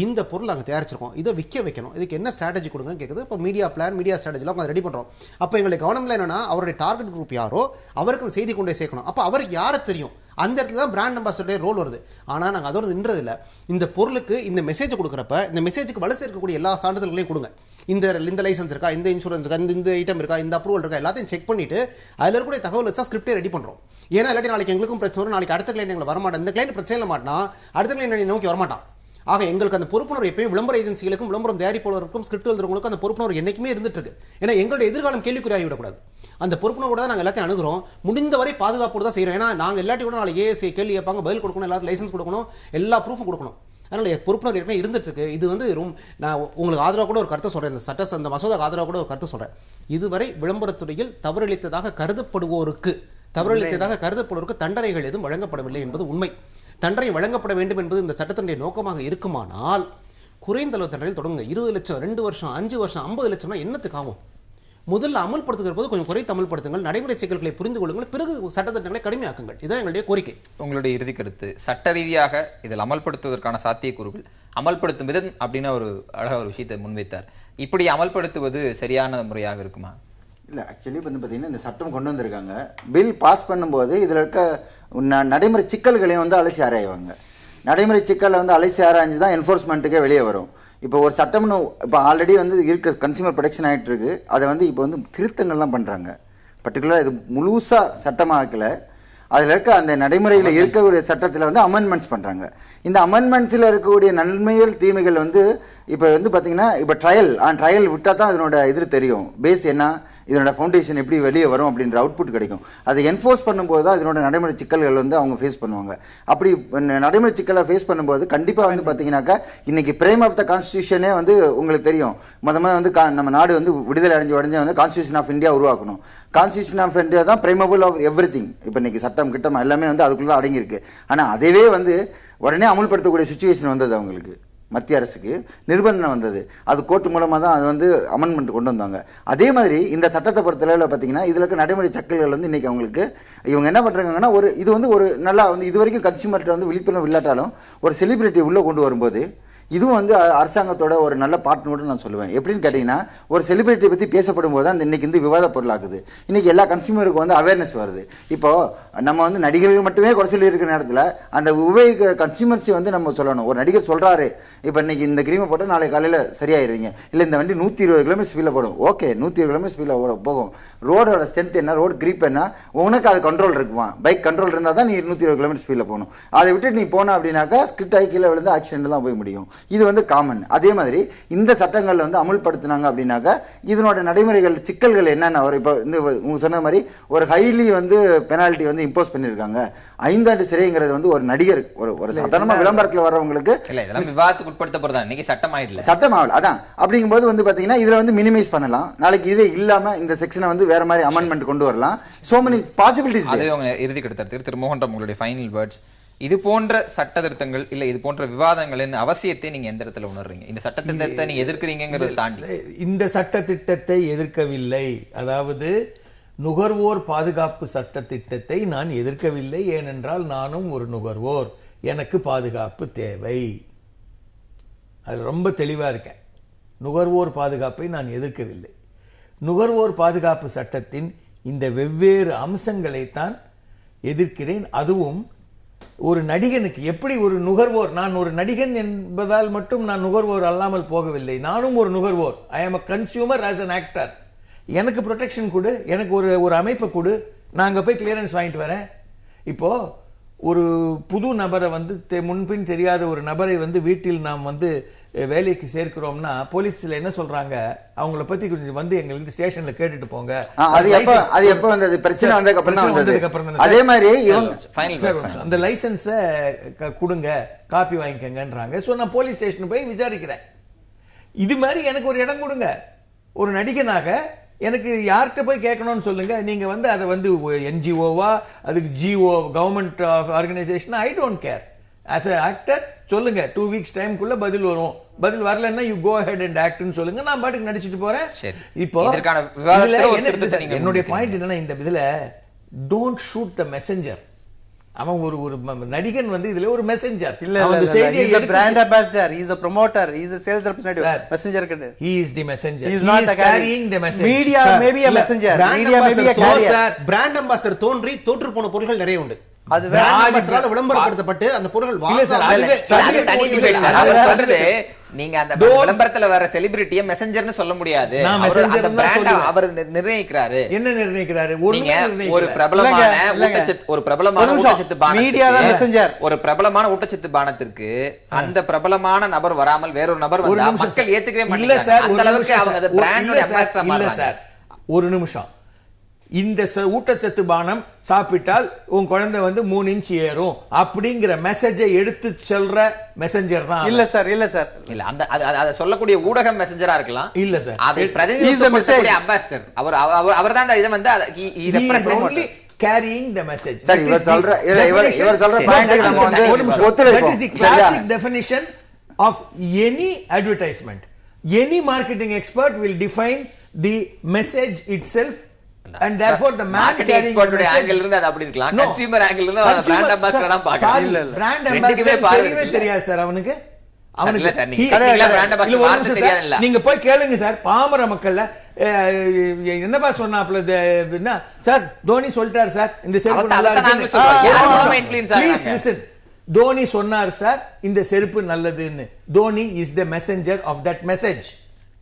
இந்த பொருள் நாங்கள் தயாரிச்சிருக்கோம், இதை விற்க வைக்கணும், இதுக்கு என்ன ஸ்ட்ராட்டஜி கொடுங்கன்னு கேட்குது. இப்போ மீடியா பிளான், மீடியா ஸ்ட்ராட்டஜிலாம் ரெடி பண்ணுறோம். அப்போ எங்களுக்கு கவனம்ல என்னன்னா, அவருடைய டார்கெட் குரூப் யாரோ அவருக்கு அந்த செய்தி கொண்டே சேர்க்கணும். அப்போ அவருக்கு யாரை தெரியும், அந்த இடத்துல தான் பிராண்ட் அம்பாசிடர் ரோல் வருது. ஆனால் நாங்கள் அதோட நின்றது இல்லை. இந்த பொருளுக்கு இந்த மெசேஜ் கொடுக்குறப்ப இந்த மெசேஜுக்கு வலு சேர்க்கக்கூடிய எல்லா சான்றிதழ்களையும் கொடுங்க. இந்த லைசன்ஸ் இருக்கா, இந்த இன்சூரன்ஸ் இருக்கா, இந்த ஐட்டம் இருக்கா, இந்த அப்ரூவல் இருக்கா, எல்லாத்தையும் செக் பண்ணிட்டு அதில் இருக்கக்கூடிய தகவல் வச்சா ஸ்கிரிப்டே ரெடி பண்ணுறோம். ஏன்னா இல்லாட்டி நாளைக்கு எங்களுக்கும் பிரச்சனை வரும், நாளைக்கு அடுத்த கிளைண்ட் எங்களை வரமாட்டோம், இந்த கிளைண்ட் பிரச்சனை மாட்டா அடுத்த கிளைண்ட் நோக்கி வரமாட்டான். ஆக எங்களுக்கு அந்த பொறுப்புணர்வு எப்பயும் விளம்பர ஏஜென்சிகளுக்கும் விளம்பரம் தயாரிப்பாளருக்கும் ஸ்கிரிப்ட் எழுதுறவங்களுக்கும் அந்த பொறுப்புணர்வு என்னைக்குமே இருந்துட்டு இருக்கு. ஏன்னா எங்களுடைய எதிர்காலம் கேள்விக்குறியாகி விடக்கூடாது. அந்த பொறுப்புணர்வோட தான் நாங்கள் எல்லாத்தையும் அணுகிறோம், முடிந்தவரை பாதுகாப்போடு தான் செய்கிறோம். ஏன்னா நாங்கள் எல்லாத்தையும் கூட நாளைக்கு ஏஎஸ்ஐ கேள்வி கேட்பாங்க, பதில் கொடுக்கணும், எல்லாத்துக்கும் லைசன்ஸ் கொடுக்கணும், எல்லா ப்ரூஃபும் கொடுக்கணும். அதனால பொறுப்புணர்வு ஏற்கனவே இருந்துட்டு இருக்கு. இது வந்து நான் உங்களுக்கு ஆதரவாக கூட ஒரு கருத்தை சொல்றேன், இந்த மசோதாக்கு ஆதரவாக கூட ஒரு கருத்தை சொல்றேன். இதுவரை விளம்பரத்துறையில் தவறளித்ததாக கருதப்படுவோருக்கு தவறிழைத்ததாக கருதப்படுவதற்கு தண்டனைகள் எதுவும் வழங்கப்படவில்லை என்பது உண்மை. தண்டனை வழங்கப்பட வேண்டும் என்பது இந்த சட்டத்தினுடைய நோக்கமாக இருக்குமானால் குறைந்த அளவு தண்டனை தொடங்குங்க. 20 லட்சம், 2 வருஷம், 5 வருஷம், 50 லட்சம்னா என்னத்துக்கு ஆகும்? முதல்ல அமல்படுத்துகிற போது கொஞ்சம் குறைத்து அமல்படுத்துங்கள், நடைமுறை சிக்கல்களை புரிந்து கொள்ளுங்கள், பிறகு சட்டத்திட்டங்களை கடுமையாக்குங்கள். இதுதான் எங்களுடைய கோரிக்கை. உங்களுடைய இறுதி கருத்து, சட்ட ரீதியாக இதில் அமல்படுத்துவதற்கான சாத்தியக்கூறுகள், அமல்படுத்தும் விதம் அப்படின்னு ஒரு அழகாக ஒரு விஷயத்தை முன்வைத்தார். இப்படி அமல்படுத்துவது சரியான முறையாக இருக்குமா? இல்லை, ஆக்சுவலி வந்து பார்த்தீங்கன்னா இந்த சட்டம் கொண்டு வந்திருக்காங்க. பில் பாஸ் பண்ணும்போது இதில் இருக்க நடைமுறை சிக்கல்களையும் வந்து அலசி ஆராய்வாங்க. நடைமுறை சிக்கலை வந்து அலசி ஆராய்ஞ்சு தான் என்ஃபோர்ஸ்மெண்ட்டுக்கே வெளியே வரும். இப்போ ஒரு சட்டம்னு இப்போ ஆல்ரெடி வந்து இருக்க கன்சியூமர் ப்ரொடெக்ஷன் ஆகிட்டு இருக்கு. அதை வந்து இப்போ வந்து திருத்தங்கள்லாம் பண்ணுறாங்க. பர்டிகுலராக இது முழுசாக சட்டமாக்கல, அதில் இருக்க அந்த நடைமுறையில் இருக்கக்கூடிய சட்டத்தில் வந்து அமெண்ட்மெண்ட்ஸ் பண்ணுறாங்க. இந்த அமெண்ட்மெண்ட்ஸில் இருக்கக்கூடிய நன்மைகள் தீமைகள் வந்து இப்போ வந்து பார்த்தீங்கன்னா இப்போ ட்ரையல் விட்டால் தான் அதனோட இது தெரியும். பேஸ் என்ன, இதனோட ஃபவுண்டேஷன் எப்படி வெளியே வரும் அப்படின்ற அவுட்புட் கிடைக்கும். அதை என்ஃபோர்ஸ் பண்ணும்போது தான் இதனோட நடைமுறை சிக்கல்கள் வந்து அவங்க ஃபேஸ் பண்ணுவாங்க. அப்படி நடைமுறை சிக்கலை ஃபேஸ் பண்ணும்போது கண்டிப்பாக வந்து பார்த்தீங்கன்னாக்கா இன்னைக்கு பிரேம் ஆஃப் த கான்ஸ்டியூஷனே வந்து உங்களுக்கு தெரியும். முதல்ல வந்து நம்ம நாடு வந்து விடுதலை அடைஞ்ச வந்து கான்ஸ்டியூஷன் ஆஃப் இந்தியா உருவாக்கணும். கான்ஸ்டியூஷன் ஆஃப் இந்தியா தான் பிரைமபிள் ஆஃப் எவ்ரி திங். இப்போ இன்னைக்கு சட்டம் கிட்டம் எல்லாமே வந்து அதுக்குள்ள அடங்கியிருக்கு. ஆனால் அதவே வந்து உடனே அமல்படுத்தக்கூடிய சுச்சுவேஷன் வந்தது அவங்களுக்கு. மத்திய அரசுக்கு நிர்பந்தம் வந்தது. அது கோர்ட்டு மூலமாக தான் அது வந்து அமெண்ட்மெண்ட் கொண்டு வந்தாங்க. அதே மாதிரி இந்த சட்டத்தை பொறுத்தளவில் பார்த்தீங்கன்னா இதில் இருக்க நடைமுறை சிக்கல்கள் வந்து இன்னைக்கு அவங்களுக்கு இவங்க என்ன பண்ணுறாங்கன்னா இது வந்து ஒரு நல்லா வந்து இது வரைக்கும் கன்சியூமர்கிட்ட வந்து விழிப்புணர்வு இல்லாட்டாலும் ஒரு செலிபிரிட்டி உள்ளே கொண்டு வரும்போது இதுவும் வந்து அரசாங்கத்தோட ஒரு நல்ல பார்ட்னரோடு நான் சொல்லுவேன். எப்படின்னு கேட்டிங்கன்னா ஒரு செலிபிரிட்டியை பற்றி பேசப்படும் போது தான் இன்னைக்கு வந்து விவாத பொருளாகுது. இன்னைக்கு எல்லா கன்சியூமருக்கு வந்து அவேர்னஸ் வருது. இப்போ நம்ம வந்து நடிகர்கள் மட்டுமே குறை சொல்லி இருக்கிற நேரத்தில் அந்த உபயோக கன்சியூமர்ஸை வந்து நம்ம சொல்லணும். ஒரு நடிகர் சொல்கிறாரு, இப்போ இன்னைக்கு இந்த கிரீமை போட்டால் நாளை காலையில் சரியாயிருவீங்க, இல்லை இந்த வண்டி 120 கிலோமீட்டர் ஸ்பீடில் போடும். ஓகே, 120 கிலோமீட்டர் ஸ்பீடில் போகும். ரோடோட ஸ்ட்ரென்த் என்ன, ரோடு கிரீப் என்ன, உனக்கு அது கண்ட்ரோல் இருக்குமா? பைக் கண்ட்ரோல் இருந்தால் தான் நீ 120 கிலோமீட்டர் ஸ்பீடில் போகணும். அதை விட்டு நீ போன அப்படின்னாக்கா ஸ்கிட் ஆகி கீழே விழுந்து ஆக்சிடென்ட் தான் போய் முடியும். இது வந்து காமன். அதே மாதிரி இந்த சட்டங்கள் வந்து அமுல்படுத்தினாங்க அப்படின்னாக்கா இதனோட நடைமுறைகள் சிக்கல்கள் என்னென்ன வரும். இப்போ இந்த உங்க சொன்ன மாதிரி ஒரு ஹைலி வந்து பெனால்ட்டி வந்து இம்போஸ் பண்ணியிருக்காங்க. 5 ஆண்டு சிறைங்கிறது வந்து ஒரு நடிகர் ஒரு சாதாரண விளம்பரத்தில் வர்றவங்களுக்கு விவாதத்துக்கு உட்படுத்த போறதா இன்னைக்கு சட்டம் ஆகல. அதான் அப்படிங்கும்போது வந்து பாத்தீங்கன்னா இதுல வந்து மினிமைஸ் பண்ணலாம். நாளைக்கு இதே இல்லாம இந்த செக்ஷனை வந்து வேற மாதிரி அமெண்ட்மெண்ட் கொண்டு வரலாம். So many possibilities. அதே அவங்க இறுதி கருத்து திரு மோகன் ராம், உங்களுடைய ஃபைனல் வேர்ட்ஸ். இது போன்ற சட்ட திருத்தங்கள் இல்ல இது போன்ற விவாதங்களின் அவசியத்தை நீங்க எந்த இடத்துல உணர்றீங்க? இந்த சட்ட திட்டத்தை நீங்க எதிர்க்கிறீங்கிறத தாண்டி இந்த சட்ட திட்டத்தை எதிர்க்கவில்லை. அதாவது நுகர்வோர் பாதுகாப்பு சட்ட திட்டத்தை நான் எதிர்க்கவில்லை. ஏனென்றால் நானும் ஒரு நுகர்வோர், எனக்கு பாதுகாப்பு தேவை. அது ரொம்ப தெளிவா இருக்கேன். நுகர்வோர் பாதுகாப்பை நான் எதிர்க்கவில்லை. நுகர்வோர் பாதுகாப்பு சட்டத்தின் இந்த வெவ்வேறு அம்சங்களைத்தான் எதிர்க்கிறேன். அதுவும் ஒரு நடிகனுக்கு எப்படி ஒரு நுகர்வோர், நான் ஒரு நடிகன் என்பதால் மட்டும் நான் நுகர்வோர் அல்லாமல் போகவில்லை. நானும் ஒரு நுகர்வோர். ஐ ஆம் a consumer as an actor. எனக்கு ப்ரொடெக்ஷன் கொடு, எனக்கு ஒரு அமைப்பை கொடு, நான் அங்கே போய் கிளியரன்ஸ் வாங்கிட்டு வரேன். இப்போ ஒரு புது நபரை வந்து முன்பின் தெரியாத ஒரு நபரை வந்து வீட்டில் நாம் வந்து வேலைக்கு சேர்க்கிறோம்னா போலீஸ்ல என்ன சொல்றாங்க, அவங்கள பத்தி கொஞ்சம் வந்து எங்களுக்கு ஸ்டேஷன்ல கேட்டுட்டு போங்க. அது எப்ப வந்தது? பிரச்சனை வந்ததுக்கு அப்புறம் தான். அதே மாதிரி அந்த லைசன்ஸ கொடுங்க, காப்பி வாங்கிக்கங்கன்றாங்க. சோ நான் போலீஸ் ஸ்டேஷன் போய் விசாரிக்கிறேன். இது மாதிரி எனக்கு ஒரு இடம் கொடுங்க. ஒரு நடிகனாக எனக்கு யார்கிட்ட போய் கேட்கணும்னு சொல்லுங்க. நீங்க வந்து அதை வந்து என்ஜிஓவா, அதுக்கு GO, government organisation, I don't care. As a actor சொல்லுங்க, 2 வீக்ஸ் டைம்குள்ள பதில் வரும். பதில் வரலன்னா யூ கோ ஹெட் அண்ட் ஆக்ட்னு சொல்லுங்க, நான் பாட்டுக்கு நடிச்சிட்டு போறேன். இப்போ என்னுடைய பாயிண்ட் என்னன்னா, இந்த இதுல டோன்ட் ஷூட் த மெசஞ்சர். அவன் ஒரு நடிகன் வந்து இதுல ஒரு மெசஞ்சர். அவன் செய்தியை brand ambassador, he is a promoter, he is a sales representative. Messenger கிடையாது. He is the messenger. He is not carrying the message. Media may be a messenger. Media may be a carrier. Brand ambassador தோன்றி தோற்று போன பொருட்கள் நிறைய உண்டு. அது brand ambassador விளம்பரப்படுத்தப்பட்டு அந்த பொருட்கள் நீங்க அந்த விளம்பரத்துல வர செலிபிரிட்டியை மெசஞ்சர்னு சொல்ல முடியாது. அந்த பிராண்ட் அவர் நிர்ணயிக்கிறாரு. என்ன நிர்ணயிக்கிறாரு? ஒரு பிரபலமான ஊட்டச்சத்து பானம், ஒரு பிரபலமான ஊட்டச்சத்து பானத்திற்கு அந்த பிரபலமான நபர் வராமல் வேறொரு நபர் வந்தா மக்கள் ஏத்துக்கவே மாட்டாங்க. அந்த அளவுக்கு அவங்க அந்த பிராண்டோட அம்பாசிடர் மாறுறாங்க. ஒரு நிமிஷம். இந்த ஊட்டச்சத்து பானம் சாப்பிட்டால் உன் குழந்தை வந்து 3 இன்ச் ஏறும் அப்படிங்கிற மெசேஜை எடுத்து சொல்ற மெசஞ்சர் தான். இல்ல சார், இல்ல சார், இல்ல அந்த அத சொல்லக்கூடிய ஊடக மெசஞ்சரா இருக்கலாம். இல்ல சார், அதை பிரதிநிதித்துவப்படுத்தக்கூடிய அம்பாசிடர் அவர் தான் இத வந்து carrying the message. சரி, இவர் சொல்ற point நம்ம வந்து ஒத்துழைப்போம். That is the classic definition of any advertisement. Any marketing expert will define the message itself, and therefore the man carrying the message. Angle இருந்து அது அப்படி இருக்கலாம். கன்சியூமர் ஆங்கிள் இருந்து பிராண்ட் அம்பாசிடர் தான் பார்க்கணும். இல்ல பிராண்ட் அம்பாசிடர் தெரியவே தெரியாது சார் அவனுக்கு. நீங்க போய் கேளுங்க சார், பாமர மக்கள்ல என்னப்பா சொன்னாப்ல சார், தோனி சொல்லிட்டாரு சார் இந்த செருப்பு நல்லா இருக்கு. தோனி சொன்னார் சார் இந்த செருப்பு நல்லதுன்னு. Dhoni is the messenger of that message.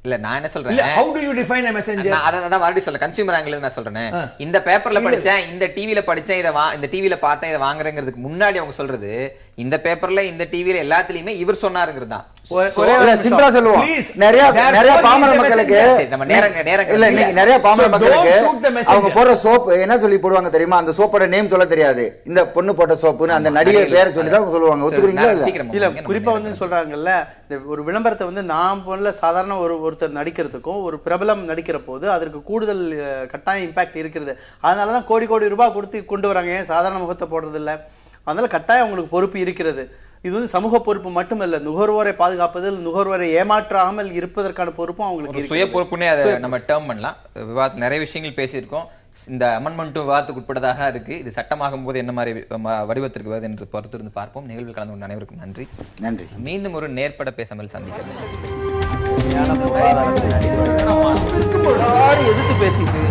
இல்ல நான் என்ன சொல்றேன், how do you define a messenger? அதான் மறுபடியும் சொல்ல, கன்சியூமர் ஆங்கிள் நான் சொல்றேன். இந்த பேப்பர்ல படிச்சேன், இந்த டிவில படிச்சேன், இந்த டிவில பார்த்தேன், இதை வாங்குறேங்கிறதுக்கு முன்னாடி அவங்க சொல்றது இந்த பேப்பர்ல இந்த டிவில எல்லாத்துலயுமே இவர் சொன்னாருங்கிறது தான். ஒரே சிம்பிளா சொல்லுவோம். நிறைய பாமர மக்களுக்கு நம்ம நேரம் இல்ல, இன்னைக்கு நிறைய பாமர மக்களுக்கு அவங்க போடுற சோப் என்ன சொல்லி போடுவாங்க தெரியுமா? அந்த சோப்போட நேம் சொல்ல தெரியாது. இந்த பொண்ணு போட்ட சோப்புன்னு அந்த நடிகை பேரை சொல்லி தான் சொல்லுவாங்க. ஒத்துக்கிறீங்களா? இல்ல குறிப்பா வந்து சொல்றாங்கல்ல, ஒரு விளம்பரத்தை வந்து நாம் போல சாதாரண ஒருத்தர் நடிக்கிறதுக்கும் ஒரு பிரபலம் நடிக்கிற போது அதற்கு கூடுதல் கட்டாயம் இம்பாக்ட் இருக்கிறது. அதனாலதான் கோடி கோடி ரூபாய் கொடுத்து கொண்டு வராங்க. ஏன் சாதாரண முகத்தை போடுறது இல்ல? அதனால கட்டாயம் உங்களுக்கு பொறுப்பு இருக்கிறது. இது வந்து சமூக பொறுப்பு மட்டுமல்ல, நுகர்வோரை பாதுகாப்பதில், நுகர்வோரை ஏமாற்றாமல் இருப்பதற்கான பொறுப்பும் அவங்களுக்கு சுய பொறுப்புன்னே அதை நம்ம டேர்ம் பண்ணலாம். விவாதத்தில் நிறைய விஷயங்கள் பேசியிருக்கோம். இந்த அமெண்ட்மெண்ட்டும் விவாதத்துக்கு உட்பட்டதாக இருக்கு. இது சட்டமாகும் போது என்ன மாதிரி வடிவத்திற்கு வருது என்று பொறுத்திருந்து பார்ப்போம். நிகழ்வில் கலந்து கொண்ட அனைவருக்கும் நன்றி. நன்றி. மீண்டும் ஒரு நேர்பட பேசாமல் சந்திக்கிறேன். எதிர்த்து பேசிட்டு